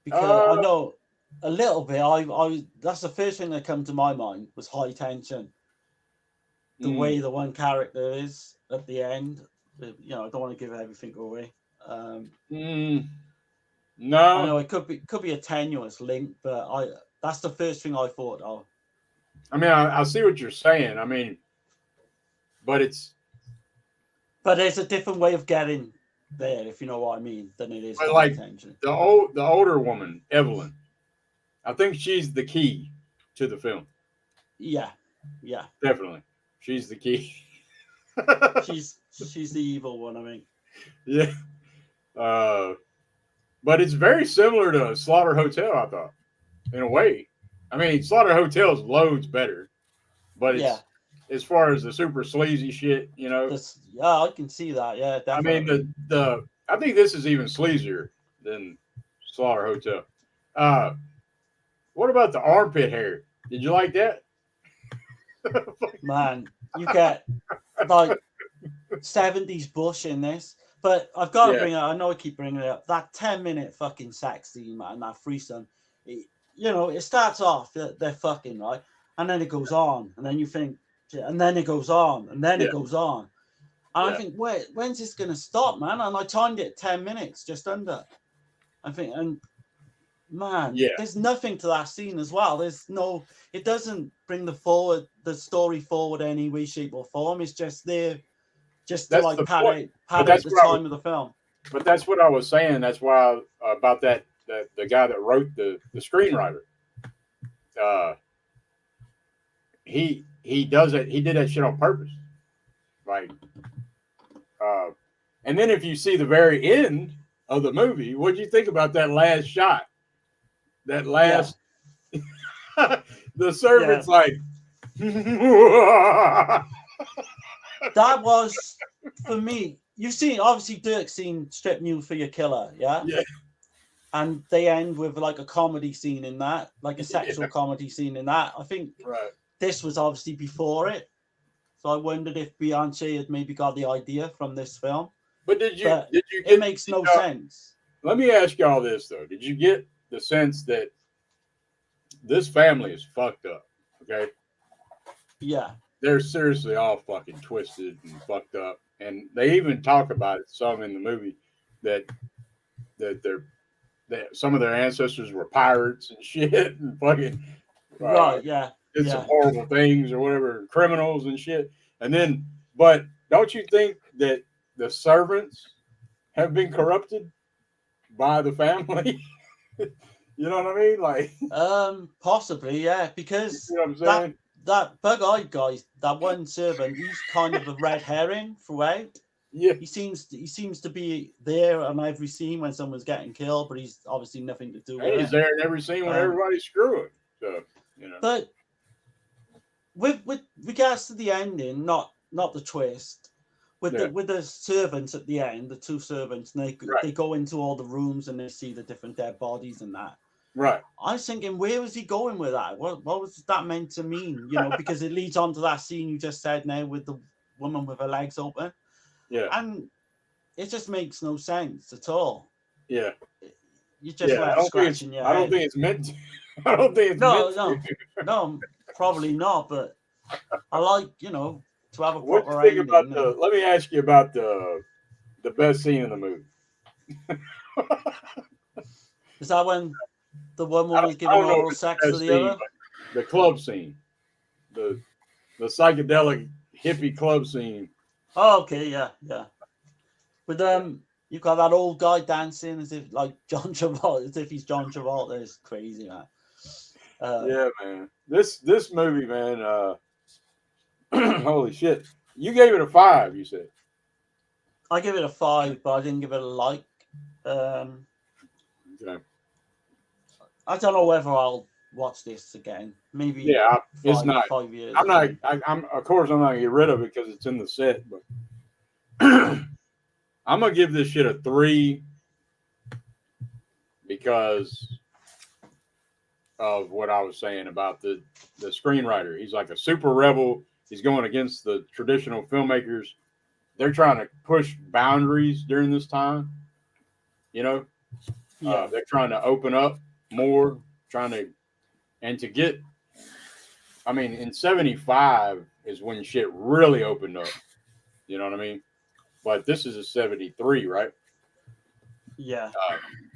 Because I know a little bit. I that's the first thing that come to my mind was High Tension. The way the one character is at the end. You know, I don't want to give everything away. No, I know it could be a tenuous link, but that's the first thing I thought of. I mean, I see what you're saying. I mean, but there's a different way of getting there, if you know what I mean, than it is like Tension. The older woman, Evelyn. I think she's the key to the film. Yeah, definitely, she's the key. she's the evil one, I mean. Yeah, but it's very similar to Slaughter Hotel, I thought, in a way. I mean, Slaughter Hotel's loads better, but it's as far as the super sleazy shit, you know. Yeah, I can see that. Yeah, definitely. I mean, I think this is even sleazier than Slaughter Hotel. What about the armpit hair? Did you like that? Man, you get like 70s Bush in this, but I've got to bring it up. I know I keep bringing it up. That 10-minute fucking sex scene, man, that threesome. You know, it starts off, they're fucking, right? And then it goes on. And then you think, and then it goes on, and then Yeah. it goes on. And Yeah. I think, when's this going to stop, man? And I timed it 10 minutes, just under. I think, and man, Yeah. there's nothing to that scene as well. There's no, it doesn't bring the story forward any way, shape, or form. It's just there, just to That's like the pad point. out that's the what I time of the film. But that's what I was saying. That's why about that the guy that wrote the screenwriter. He does it. He did that shit on purpose. Like, and then if you see the very end of the movie, what do you think about that last shot? That last, the servant's like, that was for me. You've seen, obviously, Dirk's seen Strip New for Your Killer, yeah? Yeah. And they end with like a comedy scene in that, like a sexual comedy scene in that. I think this was obviously before it. So I wondered if Beyonce had maybe got the idea from this film. But did you get, it makes no sense. Let me ask y'all this though. Did you get the sense that this family is fucked up? Okay. Yeah. They're seriously all fucking twisted and fucked up. And they even talk about it some in the movie that some of their ancestors were pirates and shit and fucking did some horrible things or whatever, criminals and shit. And then, but don't you think that the servants have been corrupted by the family? You know what I mean? Like, possibly, yeah, because you know what I'm saying? that bug-eyed guy, that one servant, he's kind of a red herring throughout. Yeah, he seems to be there on every scene when someone's getting killed, but he's obviously nothing to do with it. He's there in every scene when everybody's screwing. So, you know. But with regards to the ending, not the twist, with the servants at the end, the two servants, and they go into all the rooms and they see the different dead bodies and that. Right. I was thinking, where was he going with that? What was that meant to mean? You know, because it leads on to that scene you just said now with the woman with her legs open. Yeah. And it just makes no sense at all. Yeah. You just left scratching your head. I don't think it's meant to. I don't think it's meant to. No, probably not. But I like, to have a what proper do you think ending. about let me ask you about the best scene in the movie. Is that when the one woman is giving oral sex to the other? The club scene. The psychedelic hippie club scene. Oh, okay, yeah. But you've got that old guy dancing as if like John Travolta, as if he's John Travolta. It's crazy, man. Yeah, man. This movie, man. Holy shit! You gave it a 5. You said. I give it a 5, but I didn't give it a like. Okay. I don't know whether I'll watch this again. Maybe. Yeah, it's not. 5 years. I'm not. I'm of course I'm not gonna get rid of it because it's in the set, but I'm gonna give this shit a 3 because of what I was saying about the screenwriter. He's like a super rebel. He's going against the traditional filmmakers. They're trying to push boundaries during this time. You know, they're trying to open up more, to get. I mean, in 75 is when shit really opened up. You know what I mean? But this is a 73, right? Yeah.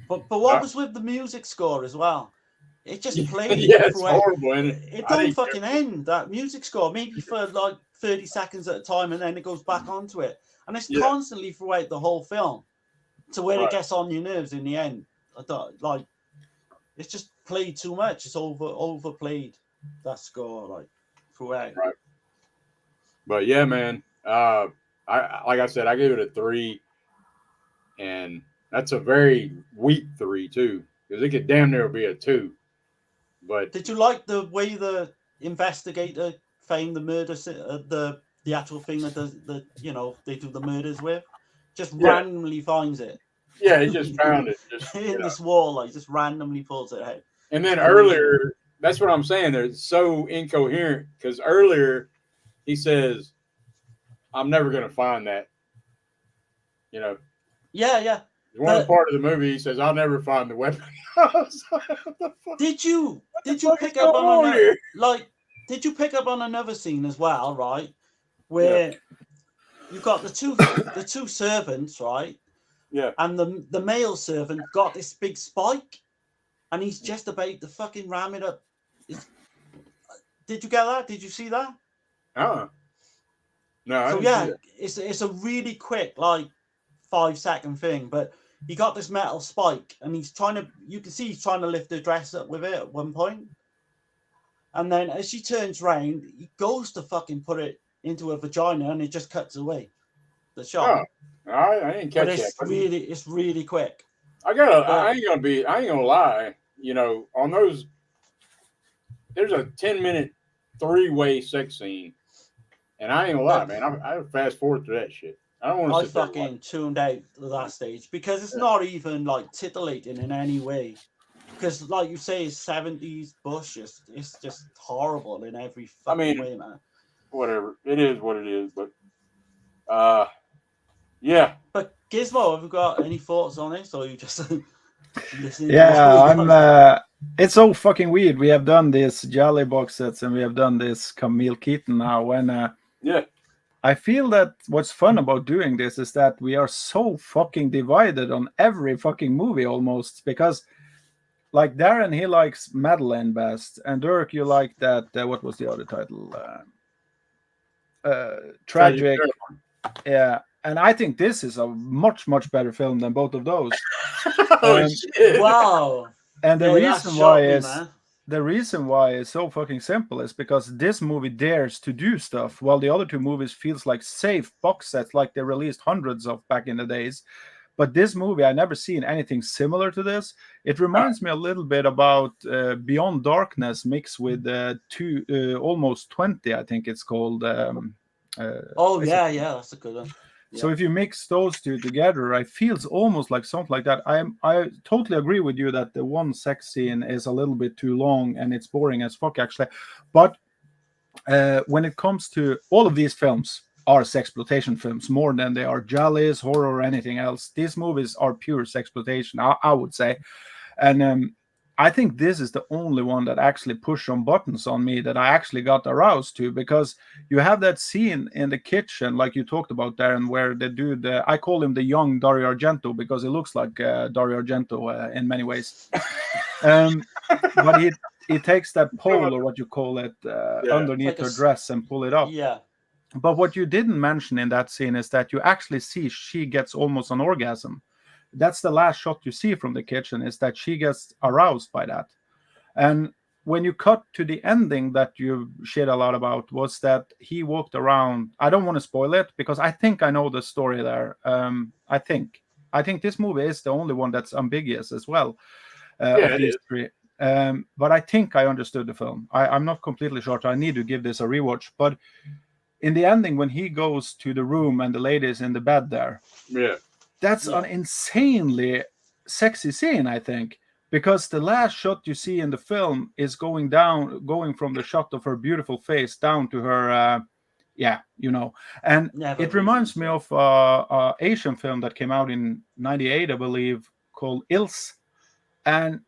But what was with the music score as well? It just played. Yeah, it's horrible, isn't it? It don't fucking end, that music score. Maybe for like 30 seconds at a time, and then it goes back onto it. And it's constantly throughout the whole film to where it gets on your nerves in the end. I thought, like, it's just played too much. It's overplayed, that score, like, throughout. Right. But yeah, man. I like I said, I gave it a 3. And that's a very weak 3, too. Because it could damn near be a 2. But did you like the way the investigator found the murder, the actual thing that does they do the murders with? Just randomly finds it. Yeah, he just found it. Just in this wall, like, just randomly pulls it out. And then earlier, that's what I'm saying. They're so incoherent because earlier he says, "I'm never going to find that." You know. Yeah. One part of the movie, he says, "I'll never find the weapon." Did you pick up on that? Like, did you pick up on another scene as well, right? Where you've got the two servants, right? Yeah. And the male servant got this big spike, and he's just about to fucking ram it up. Did you get that? Did you see that? No. I So didn't yeah, see that. it's a really quick, like 5-second thing, but he got this metal spike, and you can see he's trying to lift the dress up with it at one point. And then as she turns round, he goes to fucking put it into her vagina, and it just cuts away the shot. Oh, I didn't catch But that. it's really quick. I ain't gonna lie. You know, on those, there's a 10-minute 3-way sex scene, and I ain't gonna lie, man. I fast forward to that shit. I don't want to. I fucking tuned out at that stage because it's not even like titillating in any way. Because, like you say, it's 70s Bush. It's just horrible in every fucking way, man. Whatever. It is what it is. But, yeah. But Gizmo, have you got any thoughts on this, or you just listening? Yeah, it's so fucking weird. We have done this Jolly box sets, and we have done this Camille Keaton now. And I feel that what's fun about doing this is that we are so fucking divided on every fucking movie almost, because. Like Darren, he likes Madeline best, and Dirk, you like that. What was the other title? Tragic. Yeah, and I think this is a much better film than both of those. Shit. Wow. And the reason why is so fucking simple is because this movie dares to do stuff, while the other two movies feels like safe box sets, like they released hundreds of back in the days. But this movie, I never seen anything similar to this. It reminds me a little bit about Beyond Darkness mixed with almost 20, I think it's called. That's a good one. Yeah. So if you mix those two together, it feels almost like something like that. I totally agree with you that the one sex scene is a little bit too long and it's boring as fuck, actually. But when it comes to all of these films, are sexploitation films more than they are jollies, horror, or anything else. These movies are pure sexploitation, I would say. And I think this is the only one that actually pushed some buttons on me that I actually got aroused to, because you have that scene in the kitchen, like you talked about, Darren, where the dude, I call him the young Dario Argento because he looks like Dario Argento in many ways. But he takes that pole, or what you call it, underneath her dress and pull it up. Yeah. But what you didn't mention in that scene is that you actually see she gets almost an orgasm. That's the last shot you see from the kitchen, is that she gets aroused by that. And when you cut to the ending that you shared a lot about, was that he walked around. I don't want to spoil it because I think I know the story there. I think this movie is the only one that's ambiguous as well. Of these three. But I think I understood the film. I'm not completely sure. I need to give this a rewatch. But in the ending, when he goes to the room and the lady's in the bed there, that's an insanely sexy scene, I think, because the last shot you see in the film is going from the shot of her beautiful face down to her, and it reminds me of an Asian film that came out in '98, I believe, called Ilse, and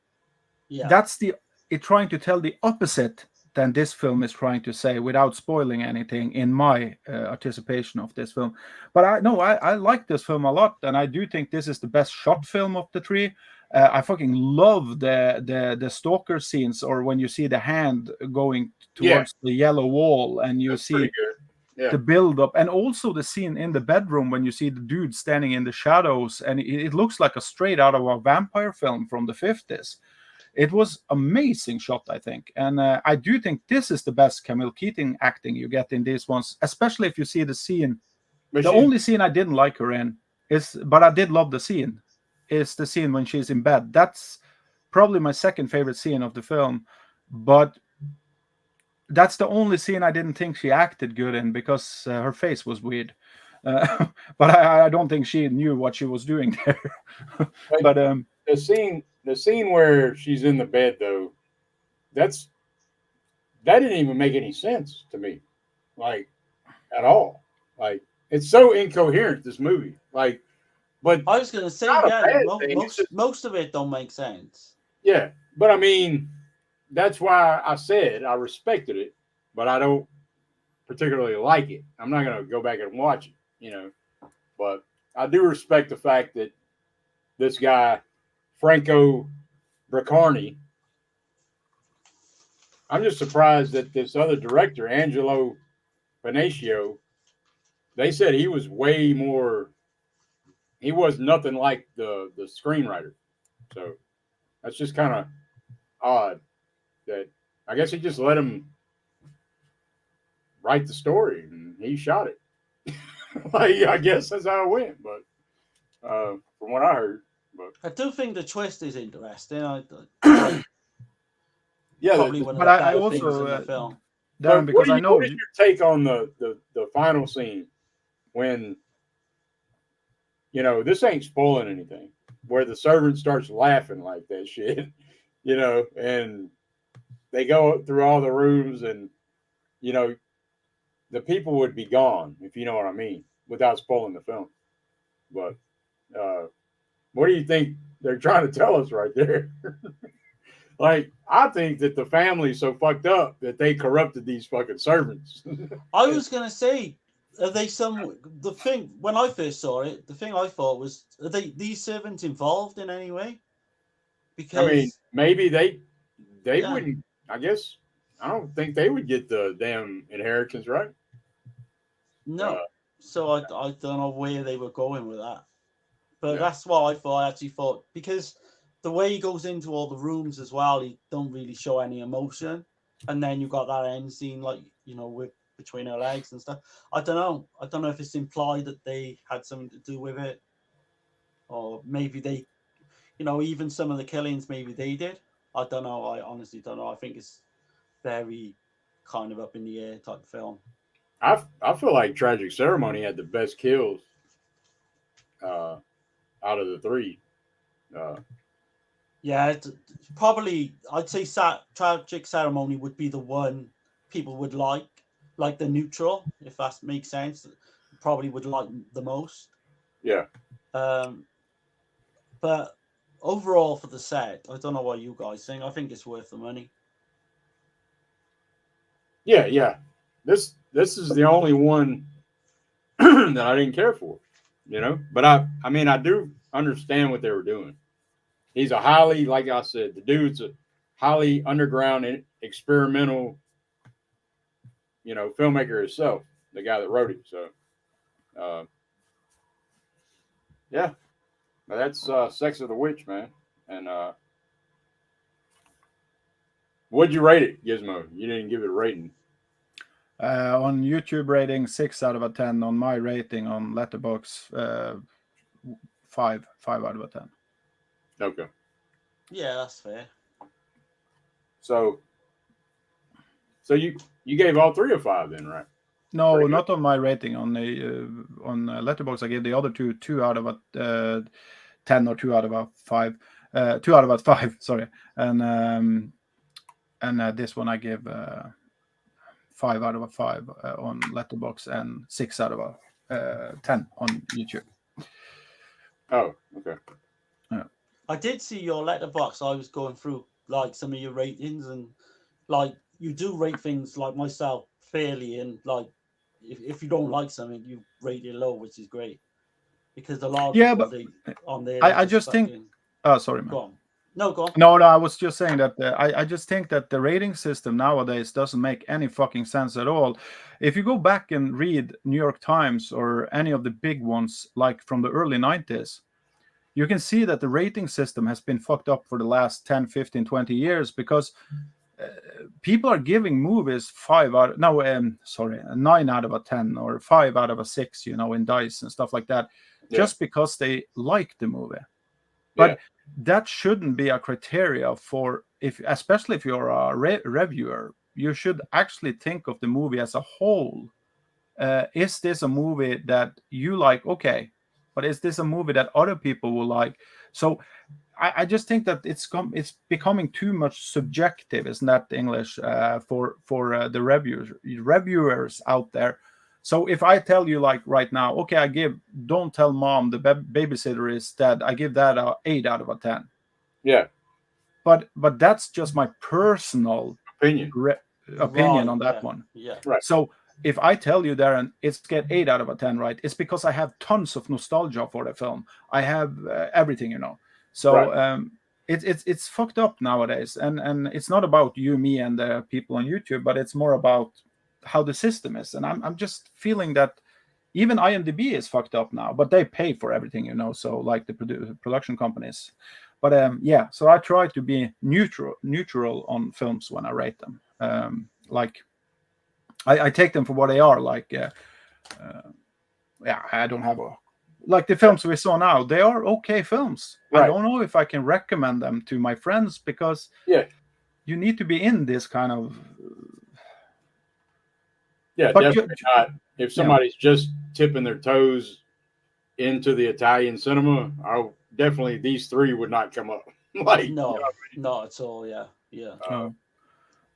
that's it's trying to tell the opposite than this film is trying to say, without spoiling anything in my anticipation of this film. But I like this film a lot, and I do think this is the best shot film of the three. I fucking love the stalker scenes, or when you see the hand going towards the yellow wall, and you see the build up, and also the scene in the bedroom when you see the dude standing in the shadows, and it looks like a straight out of a vampire film from the 50s. It was amazing shot, I think. And I do think this is the best Camille Keaton acting you get in these ones, especially if you see the scene. The only scene I didn't like her in but I did love the scene, is the scene when she's in bed. That's probably my second favorite scene of the film. But that's the only scene I didn't think she acted good in, because her face was weird. But I don't think she knew what she was doing there. But the scene where she's in the bed, though, that didn't even make any sense to me, like, at all. Like, it's so incoherent, this movie. Like, but I was gonna say, most of it don't make sense. Yeah, but I mean, that's why I said I respected it, but I don't particularly like it. I'm not gonna go back and watch it, But I do respect the fact that this guy, Franco Braccarni, I'm just surprised that this other director, Angelo Benicio, they said he was way more. He was nothing like the screenwriter, so that's just kind of odd. That I guess he just let him write the story and he shot it. I guess that's how it went, but from what I heard, I do think the twist is interesting. yeah. Probably one of but the I better also, things in the film. Darren, because I know what is your take on the final scene when this ain't spoiling anything, where the servant starts laughing like that shit, and they go through all the rooms and the people would be gone, if you know what I mean, without spoiling the film. But what do you think they're trying to tell us right there? Like, I think that the family's so fucked up that they corrupted these fucking servants. I was gonna say, are they the thing when I first saw it, the thing I thought was, are these servants involved in any way? Because I mean, maybe they Yeah. wouldn't. I guess I don't think they would get the damn inheritance, right? no, so I don't know where they were going with that, but Yeah. that's what I thought. I actually thought, because the way he goes into all the rooms as well, he don't really show any emotion, and then you got that end scene, like with between her legs and stuff. I don't know if it's implied that they had something to do with it, or maybe they, even some of the killings, maybe they did. I don't know. I honestly don't know. I think it's very kind of up in the air type film. I feel like Tragic Ceremony had the best kills out of the three. Yeah, probably I'd say Tragic Ceremony would be the one people would like the neutral, if that makes sense. Probably would like the most. Yeah. But overall for the set, I don't know what you guys think. I think it's worth the money. Yeah. This is the only one that I didn't care for, But I mean, I do understand what they were doing. He's a highly, like I said, the dude's a highly underground and experimental, filmmaker himself, the guy that wrote it. So, yeah, that's Sex of the Witch, man. And what'd you rate it, Gizmo? You didn't give it a rating. On YouTube rating 6 out of 10. On my rating on Letterboxd 5 out of 10. Okay. Yeah, that's fair. So you gave all 3 a 5 then, right? No, Pretty not on my rating. On the Letterboxd, I gave the other 2 out of 10 or 2 out of 5. 2 out of 5. Sorry, and this one I give 5 out of 5 on Letterboxd and 6 out of 10 on YouTube. Oh, okay. Yeah. I did see your letterbox. I was going through like some of your ratings, and like you do rate things like myself fairly, and like if you don't like something, you rate it low, which is great, because a lot of people on there. I just think. Oh, sorry, man. Go on. No, go on. No, I was just saying that I just think that the rating system nowadays doesn't make any fucking sense at all. If you go back and read New York Times or any of the big ones, like from the early 90s, you can see that the rating system has been fucked up for the last 10, 15, 20 years, because people are giving movies 9 out of 10 or 5 out of 6, in dice and stuff like that, just because they like the movie. But that shouldn't be a criteria for, especially if you're a reviewer. You should actually think of the movie as a whole. Is this a movie that you like? Okay, but is this a movie that other people will like? So I just think that it's becoming too much subjective, isn't that English, for the reviewers out there. So if I tell you, like right now, okay, I give Don't Tell Mom the Babysitter Is Dead, I give that a 8 out of 10. Yeah. But that's just my personal opinion. opinion Right, on that yeah, one. Yeah. Right. So if I tell you, Darren, it's get 8 out of 10, right? It's because I have tons of nostalgia for the film. I have everything, So Right. it's fucked up nowadays, and it's not about you, me, and the people on YouTube, but it's more about how the system is. And I'm just feeling that even IMDb is fucked up now, but they pay for everything, So like the production companies. But so I try to be neutral on films when I rate them. Like I take them for what they are. Like I don't have like the films we saw now. They are okay films. Right. I don't know if I can recommend them to my friends because you need to be in this kind of. Yeah, But definitely not. If somebody's just tipping their toes into the Italian cinema, definitely these three would not come up. Like No, not at all. Yeah.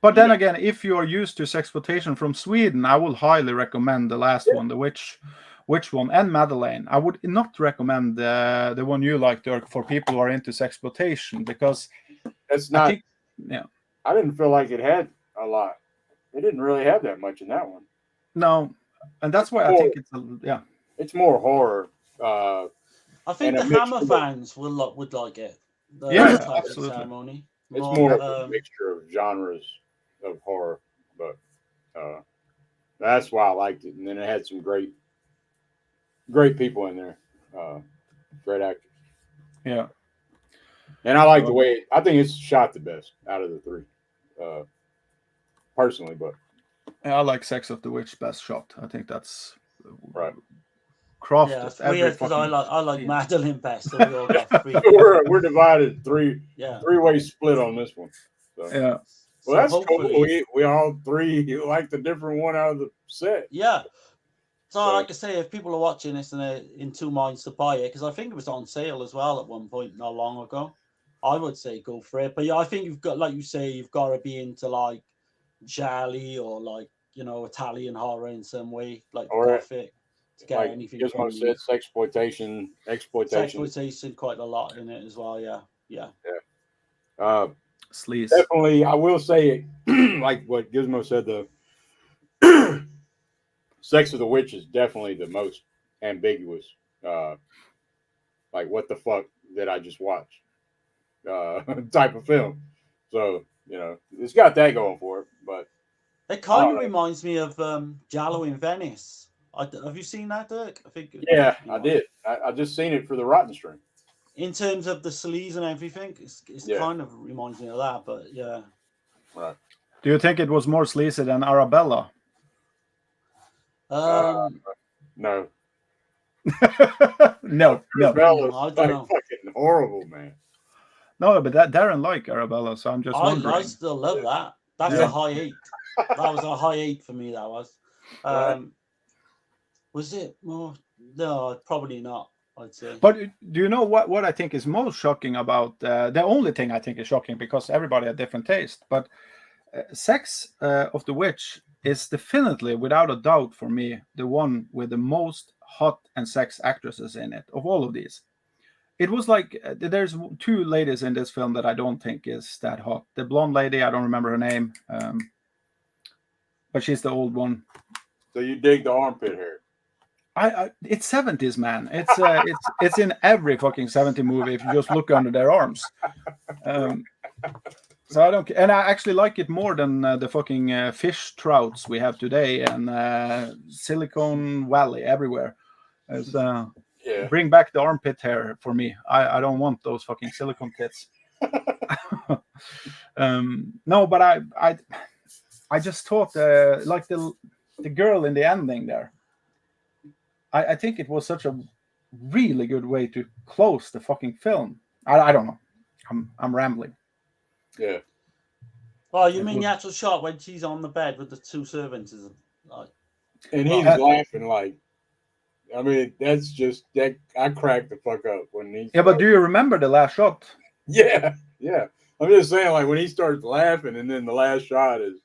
But then again, if you are used to sexploitation from Sweden, I will highly recommend the last one, the Witch one, and Madeleine. I would not recommend the one you like, Dirk, for people who are into sexploitation because that's not. I didn't feel like it had a lot. It didn't really have that much in that one. No, and that's why I think it's It's more horror. I think the Hammer fans would like it. Absolutely. Ceremony. It's more of a mixture of genres of horror, but that's why I liked it. And then it had some great people in there, great actors. Yeah, and I like the way I think it's shot the best out of the three, personally. But I like Sex of the Witch best shot. I think that's right. Crafted. Yeah, it's weird because I like Madeleine best. So we all got three. we're divided three-way split on this one. So. Yeah. Well, that's cool. We all three like the different one out of the set. Yeah. So like I say, if people are watching this and they're in two minds to buy it, because I think it was on sale as well at one point not long ago, I would say go for it. But yeah, I think you've got, like you say, you've got to be into like gialli or like Italian horror in some way, like Gothic. To get like anything Gismo said, exploitation quite a lot in it as well. Yeah. Sleaze. Definitely, I will say, like what Gismo said, the Sex of the Witch is definitely the most ambiguous. Like, what the fuck did I just watch? Type of film. So it's got that going for it. But it kind of reminds me of Giallo in Venice. Have you seen that, Dirk? I think. Yeah, I did. I just seen it for the Rotten Stream. In terms of the sleaze and everything, it's kind of reminds me of that, but yeah. Right. Do you think it was more sleazy than Arabella? No. No. Arabella's fucking horrible, man. No, but Darren liked Arabella, so I'm just wondering. I still love that. That's a high 8. That was a high 8 for me. That was. Was it more? No, probably not. I'd say. But do you know what I think is most shocking about the only thing I think is shocking because everybody has different taste, but Sex of the Witch is definitely, without a doubt, for me, the one with the most hot and sex actresses in it of all of these. It was like there's two ladies in this film that I don't think is that hot. The blonde lady, I don't remember her name, but she's the old one. So you dig the armpit hair? It's 70s, man. It's in every fucking 70 movie if you just look under their arms. So I don't, and I actually like it more than the fucking fish trouts we have today and Silicon Valley everywhere. Bring back the armpit hair for me. I don't want those fucking silicone tits. No, but I just thought like the girl in the ending there. I think it was such a really good way to close the fucking film. I don't know. I'm rambling. Yeah. Well, you mean the actual shot when she's on the bed with the two servants is like, and he's laughing like, I mean, that's just that I cracked the fuck up when he. Yeah, but do you remember the last shot? Yeah. I'm just saying, like when he starts laughing, and then the last shot is,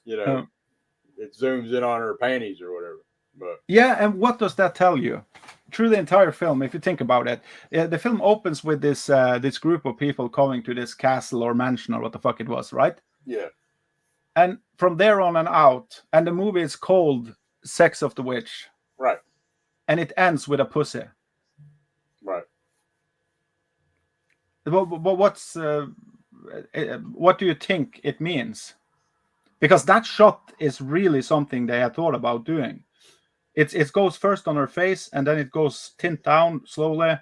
it zooms in on her panties or whatever. But yeah, and what does that tell you? Through the entire film, if you think about it, the film opens with this group of people coming to this castle or mansion or what the fuck it was, right? Yeah. And from there on and out, and the movie is called Sex of the Witch. Right. And it ends with a pussy. Right. But what do you think it means? Because that shot is really something they had thought about doing. It goes first on her face, and then it goes tint down slowly,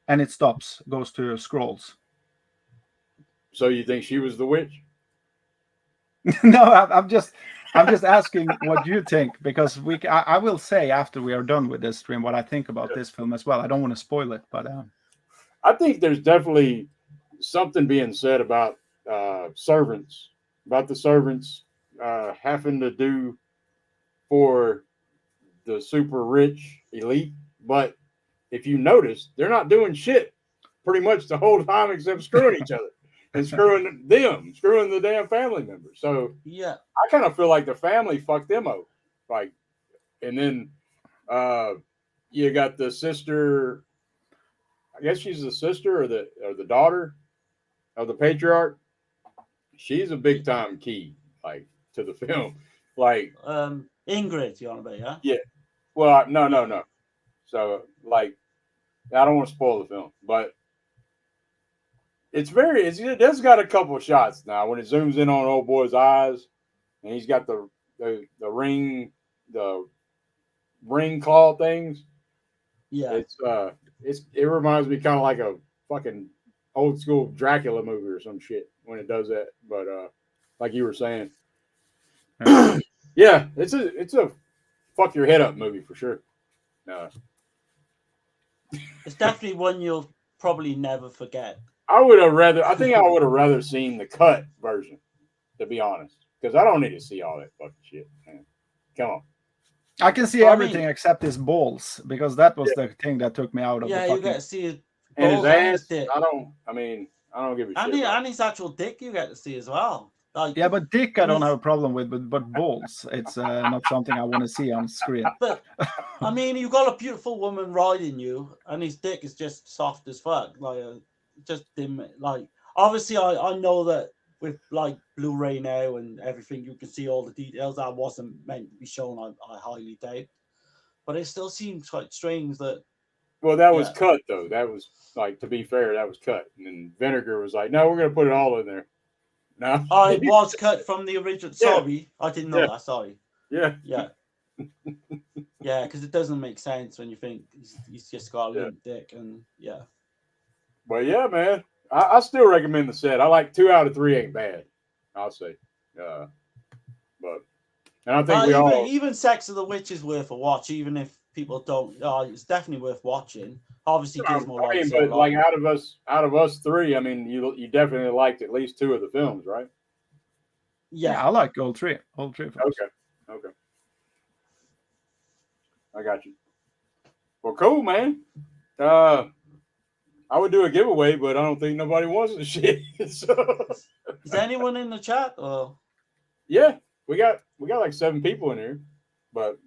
and it stops, goes to scrolls. So you think she was the witch? No, I'm just asking what you think, because I will say after we are done with this stream what I think about this film as well. I don't want to spoil it, but I think there's definitely something being said about servants, about the servants having to do for the super rich elite. But if you notice, they're not doing shit pretty much the whole time except screwing each other and screwing the damn family members. So yeah, I kind of feel like the family fucked them over. Like, and then you got the sister. I guess she's the sister or the daughter of the patriarch. She's a big time key, like, to the film. Like, Ingrid, you want to be, yeah? yeah. Well, no. So, like, I don't want to spoil the film, but it does got a couple of shots now when it zooms in on old boy's eyes, and he's got the ring claw things. Yeah. It reminds me kind of like a fucking old school Dracula movie or some shit when it does that. But like you were saying, yeah, it's a fuck your head up movie for sure. It's definitely one you'll probably never forget. I think I would have rather seen the cut version, to be honest, because I don't need to see all that fucking shit, man. Come on. I can see everything except his balls, because that was the thing that took me out of the fucking... you get to see his balls and his dick. I don't give a shit. And his actual dick you get to see as well. Like, yeah, but dick I don't have a problem with, but balls, it's not something I want to see on screen. But I mean, you've got a beautiful woman riding you, and his dick is just soft as fuck, like just dim. Like, obviously, I know that with like Blu-ray now and everything, you can see all the details that wasn't meant to be shown. I highly doubt, but it still seems quite strange that. Well, that was cut though. That was, like, to be fair, that was cut, and then Vinegar was like, "No, we're gonna put it all in there." No, it was cut from the original. Sorry, I didn't know that. Sorry. Yeah. Yeah, because it doesn't make sense when you think he's just got a limp dick, and yeah. But yeah, man, I still recommend the set. I like 2 out of 3 ain't bad, I'll say. But and I think even Sex of the Witch is worth a watch, even if people don't. It's definitely worth watching. Obviously, Gismo likes it. But like out of us 3, I mean, you definitely liked at least 2 of the films, right? Yeah, I like all three films. Okay. I got you. Well, cool, man. I would do a giveaway, but I don't think nobody wants the shit. So. Is anyone in the chat? Or? Yeah, we got like 7 people in here, but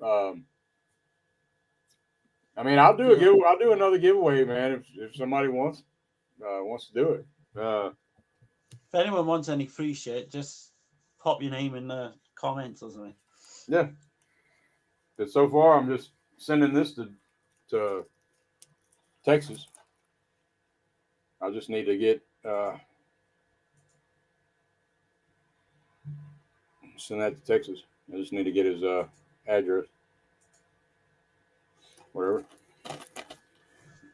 I mean, I'll do another giveaway, man. If somebody wants to do it. If anyone wants any free shit, just pop your name in the comments or something. Yeah. But so far, I'm just sending this to Texas. I just need to get send that to Texas. I just need to get his address. Whatever.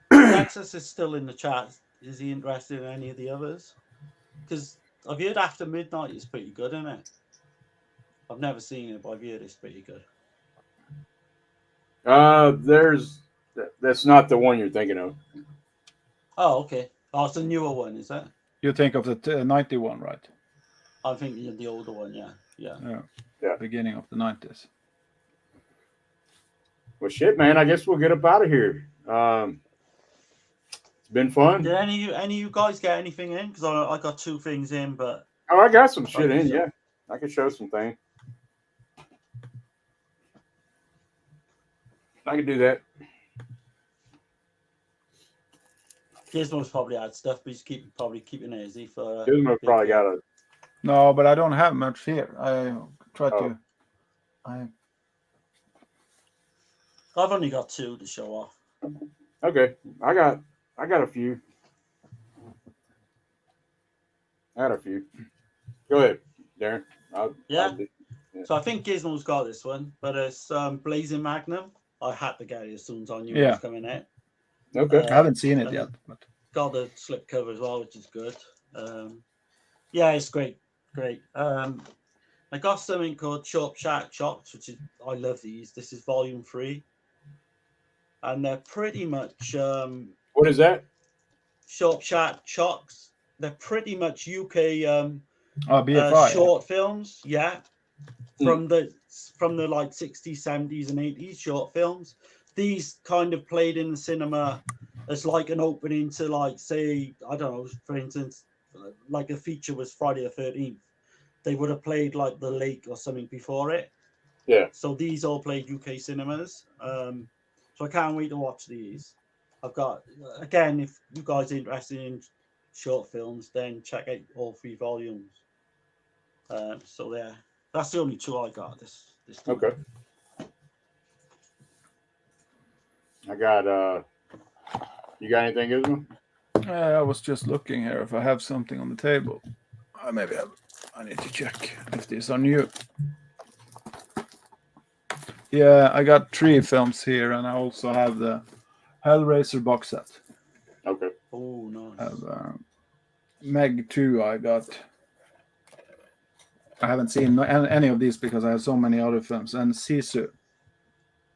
Texas is still in the chat. Is he interested in any of the others? Because I've heard After Midnight is pretty good, isn't it? I've never seen it, but I've heard it's pretty good. That's not the one you're thinking of. Oh, okay. Oh, it's a newer one, is that? You think of the 91, right? I'm thinking of the older one, yeah. Beginning of the 90s. Well, shit, man. I guess we'll get up out of here. It's been fun. Did any of you guys get anything in? Because I got 2 things in, but I got some shit in. Yeah, I can show some things. I can do that. Gizmo's probably had stuff, but he's probably keeping it easy for. Gizmo probably got No, but I don't have much here. I try to. I've only got 2 to show off. Okay, I got a few. I got a few. Go ahead, Darren. Yeah. So I think Gizmo's got this one, but it's Blazing Magnum. I had to get it as soon as I knew it was coming out. Okay. I haven't seen it yet. But... Got the slip cover as well, which is good. Yeah, it's great. I got something called Shop Shack Shocks, which is, I love these. This is volume 3. And they're pretty much What is that? Shop Shack Shocks. They're pretty much UK BFI. short films, from the like 60s, 70s, and 80s short films. These kind of played in the cinema as like an opening to, like, say, I don't know, for instance, like a feature was Friday the 13th. They would have played like The Lake or something before it. Yeah. So these all played UK cinemas. So I can't wait to watch these. I've got, again, if you guys are interested in short films, then check out all 3 volumes. So yeah, that's the only 2 I got this time. Okay. I got you got anything, Gizmo? I was just looking here if I have something on the table. I maybe have. I need to check if these are new. Yeah, I got 3 films here, and I also have the Hellraiser box set. Okay. Oh, nice. I have Meg 2. I haven't seen any of these because I have so many other films. And Sisu.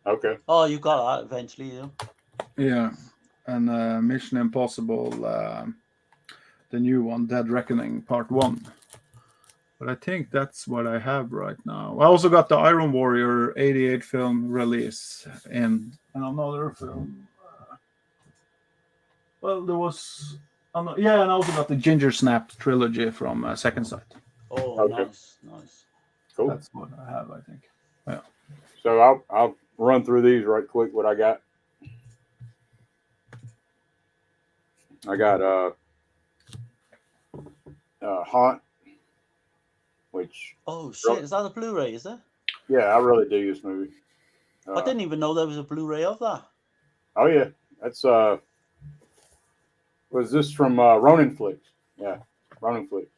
Okay. Oh, you got that eventually, yeah. Yeah, and Mission Impossible, the new one, Dead Reckoning Part 1. But I think that's what I have right now. I also got the Iron Warrior 88 film release and another film. Well, there was... and I also got the Ginger Snap trilogy from Second Sight. Oh, Okay. Nice. Cool. That's what I have, I think. Yeah. So I'll run through these right quick. What I got. I got Haunt, which. Oh shit! Is that a Blu-ray? Is it? Yeah, I really dig this movie. I didn't even know there was a Blu-ray of that. Oh yeah, that's was this from Ronin Flicks? Yeah, Ronin Flicks.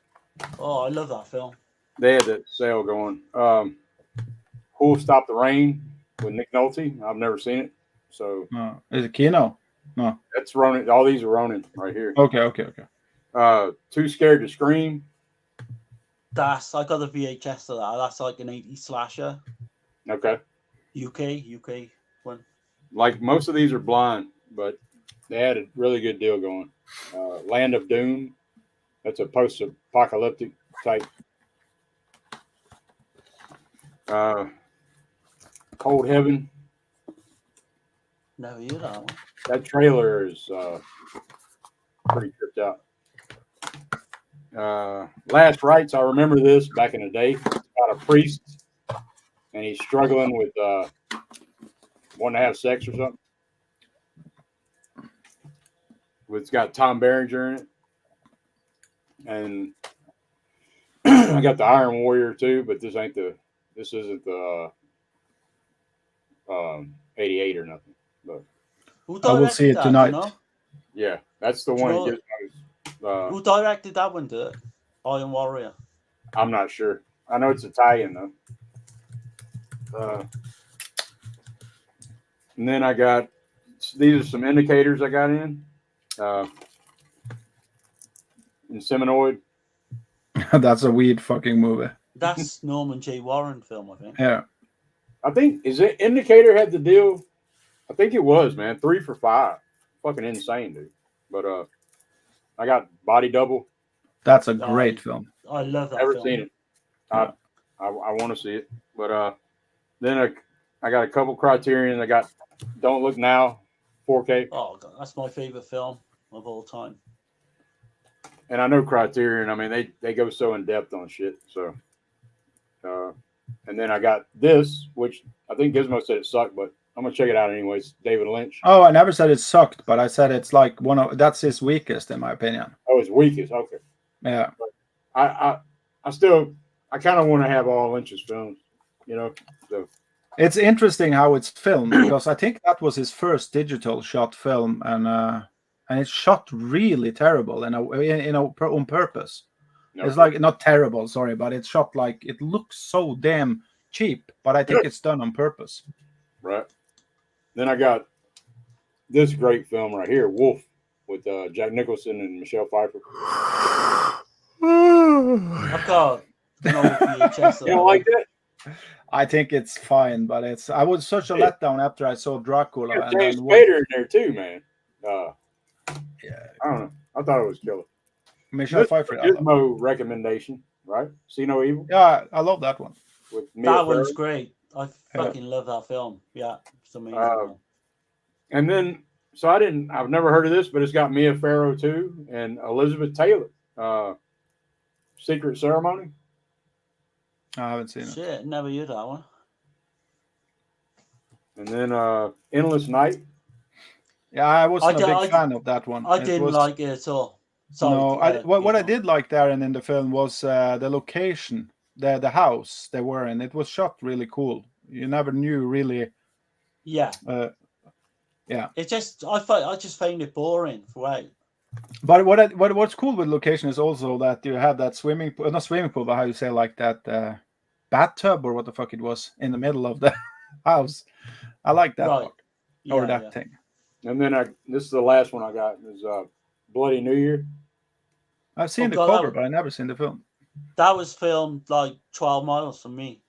Oh, I love that film. They had that sale going. Who'll Stop the Rain with Nick Nolte? I've never seen it, so is it Kino? No, that's Ronin. All these are Ronin right here. Okay. Too Scared to Scream. I got the VHS of that. That's like an 80s slasher. Okay. UK one. Like most of these are blind, but they had a really good deal going. Land of Doom. That's a post-apocalyptic type. Cold Heaven. Never heard that one. That trailer is pretty tripped out. Last Rites, I remember this back in the day. It's about a priest, and he's struggling with wanting to have sex or something. It's got Tom Berenger in it. And I got the Iron Warrior too, but this isn't the 88 or nothing. But I will see it tonight. You know? Yeah, that's the one. Who directed that one, Dirk? Iron Warrior. I'm not sure. I know it's Italian though. And then I got these are some indicators I got in. Inseminoid. That's a weird fucking movie. That's Norman J. Warren film, I think. Yeah. I think is it Indicator had the deal. I think it was, man. 3 for $5. Fucking insane, dude. But I got Body Double. That's a great film. I love that. Never seen it. I want to see it. But then I got a couple Criterion. I got Don't Look Now, 4K. Oh God, that's my favorite film of all time. And I know Criterion. I mean, they go so in depth on shit. So, and then I got this, which I think Gizmo said it sucked, but I'm gonna check it out anyways. David Lynch. Oh, I never said it sucked, but I said it's like that's his weakest in my opinion. Oh, it's weakest. Okay. Yeah. I I kind of want to have all Lynch's films, you know. So It's interesting how it's filmed because I think that was his first digital shot film, and it's shot really terrible on purpose. no, It's like not terrible, sorry, but it's shot like it looks so damn cheap. But I think it's done on purpose. right. Then I got this great film right here, Wolf, with Jack Nicholson and Michelle Pfeiffer. I've got an old VHS. You don't like that? I think it's fine, but I was such a letdown after I saw Dracula. Yeah, And James then Spader in there too, man. yeah, I don't know. I thought it was killer. Michelle Pfeiffer. Gizmo recommendation, right? See No Evil. Yeah, I love that one. With Mia That one's Farrow. great. I fucking love that film. Yeah, it's amazing. And then, so I've never heard of this, but it's got Mia Farrow too and Elizabeth Taylor. Secret Ceremony. I haven't seen it. Shit, never heard that one. And then Endless Night. Yeah, I wasn't a big fan of that one. I didn't like it at all. Sorry, No, what I did like Darren in the film was the location, the house they were in. It was shot really cool. You never knew really. Yeah. Yeah. It just I just found it boring for right. But what's cool with location is also that you have that swimming pool, not swimming pool, but how you say like that bathtub or what the fuck it was in the middle of the house. I like that part, or that thing. And then this is the last one I got is Bloody New Year. I've seen the cover, but I never seen the film. That was filmed like 12 miles from me.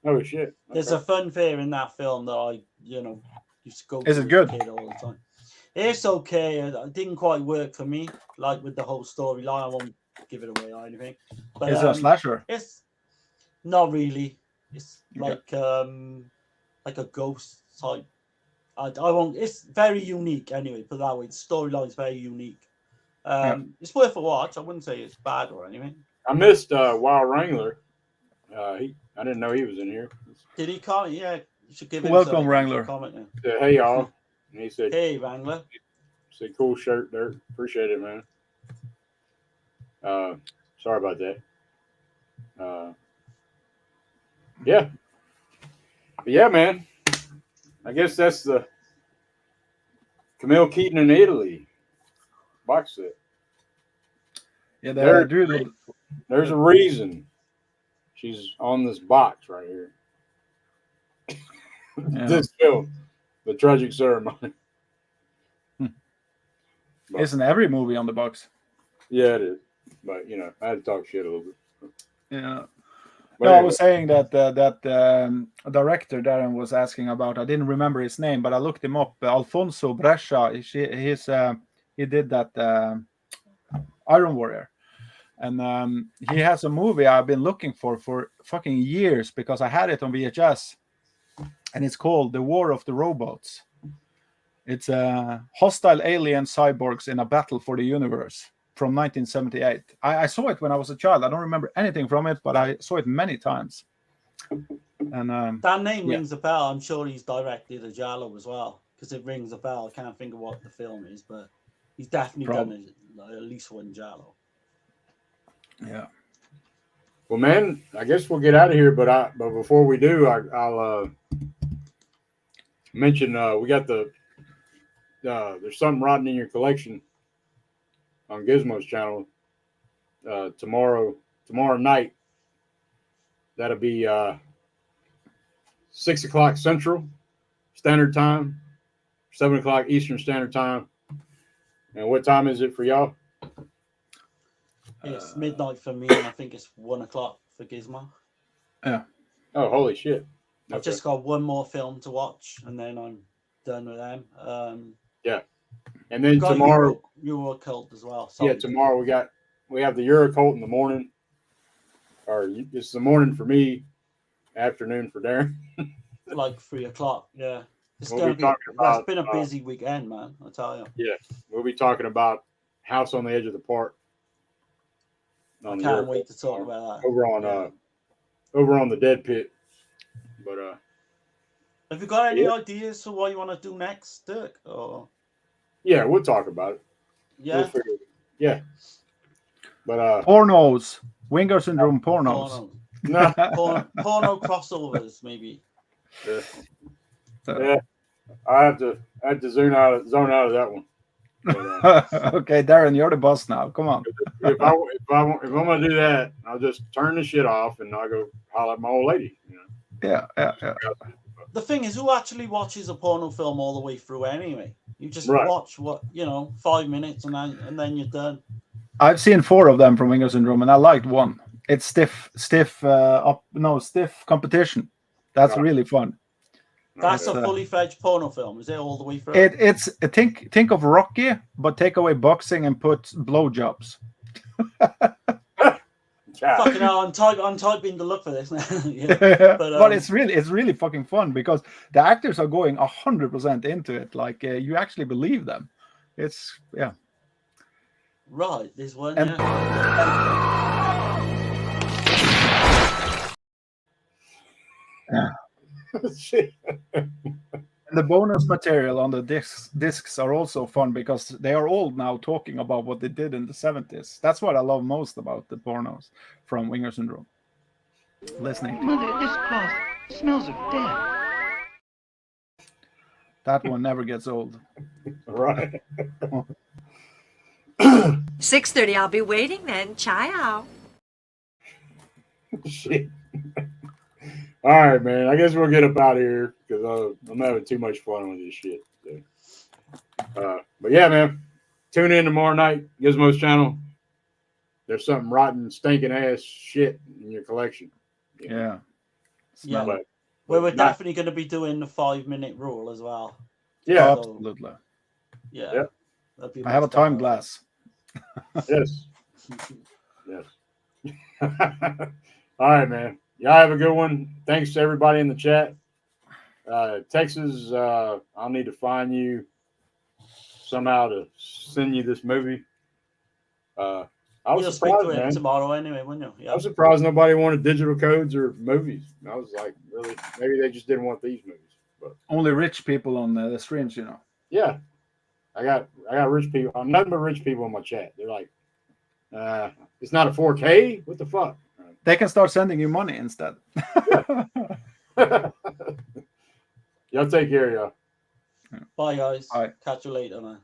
Oh shit! Okay. There's a fun fair in that film that I used to go. Is it good? All the time. It's okay. It didn't quite work for me, like with the whole storyline. I won't give it away or anything. But is it a slasher? It's not really. It's Okay. like a ghost type. I won't. It's very unique anyway. Put it that way, the storyline is very unique. It's worth a watch. I wouldn't say it's bad or anything. I missed Wild Wrangler. I didn't know he was in here. Did he comment? Yeah, you should give him Welcome, Wrangler. Comment, yeah. Said, hey y'all, and he said, "Hey Wrangler." Said, cool shirt, Dirk. Appreciate it, man. Sorry about that. Yeah. But yeah, man. I guess that's the Camille Keaton in Italy box set. Yeah, there's a reason she's on this box right here. Yeah. This film, The Tragic Ceremony. Isn't every movie on the box? Yeah, it is. But I had to talk shit a little bit. Yeah. But no, anyway. I was saying that director Darren was asking about. I didn't remember his name, but I looked him up. Alfonso Brescia. He did that Iron Warrior, and he has a movie I've been looking for fucking years because I had it on VHS, and it's called The War of the Robots. It's hostile alien cyborgs in a battle for the universe from 1978. I saw it when I was a child. I don't remember anything from it, but I saw it many times. And that name rings a bell. I'm sure he's directed a Giallo as well because it rings a bell. I can't think of what the film is, but he's definitely done at least one Giallo. Yeah. Well, man, I guess we'll get out of here. But before we do, I'll mention we got there's something rotten in your collection on Gizmo's channel tomorrow night. That'll be 6 o'clock Central Standard Time, 7 o'clock Eastern Standard Time. And what time is it for y'all? It's midnight for me, and I think it's 1 o'clock for Gizmo. Yeah. Oh, holy shit! I've just got one more film to watch, and then I'm done with them. Yeah. And then tomorrow, Euro Cult as well. Yeah, tomorrow we have the Euro Cult in the morning, or it's the morning for me, afternoon for Darren. Like 3 o'clock. Yeah, it's been a busy weekend, man. I tell you. Yeah, we'll be talking about House on the Edge of the Park. I can't wait to talk about that. Over on the Dead Pit. But have you got any ideas for what you want to do next, Dirk? Or yeah, we'll talk about it. Yeah. Yeah. But pornos. Vinegar Syndrome pornos. Porno. No. Porno crossovers, maybe. Yeah. So- Yeah. I have to zone out of that one. But, Okay, Darren, you're the boss now. Come on. if I'm gonna do that, I'll just turn the shit off and I'll go holler at my old lady. You know? Yeah. The thing is, who actually watches a porno film all the way through anyway? You just Right. watch 5 minutes and then you're done. I've seen 4 of them from Vinegar Syndrome, and I liked one. It's stiff competition. That's Right. really fun. That's It's, a fully fledged porno film. Is it all the way through? Think of Rocky, but take away boxing and put blowjobs. God. Fucking hell, I'm typing to look for this now. Yeah. But it's really fucking fun because the actors are going 100% into it. Like you actually believe them. It's Right, there's one. And- Shit. The bonus material on the discs are also fun because they are all now talking about what they did in the 70s. That's what I love most about the pornos from Vinegar Syndrome. Listening to Mother, this cloth smells of death. that one never gets old. Right. 6:30, I'll be waiting then. Ciao. Shit. All right, man. I guess we'll get up out of here because I'm having too much fun with this shit. So. But yeah, man. Tune in tomorrow night, Gizmo's channel. There's something rotten, stinking ass shit in your collection. Yeah. Yeah. But, Well, we're not- definitely going to be doing the 5-minute rule as well. Yeah. Absolutely. Yeah. Yep. That'd be I have a most time definitely. glass. Yes. All right, man. Y'all have a good one. Thanks to everybody in the chat. Texas, I'll need to find you somehow to send you this movie. I was You'll speak surprised, to him man. tomorrow anyway, won't you? I Yeah. was surprised nobody wanted digital codes or movies. I was like, really? Maybe they just didn't want these movies. But Only rich people on the streams, you know. yeah, I got rich people. Nothing but rich people in my chat. They're like, it's not a 4K. What the fuck? They can start sending you money instead. Y'all take care, y'all. Bye, guys. Bye. Catch you later, man.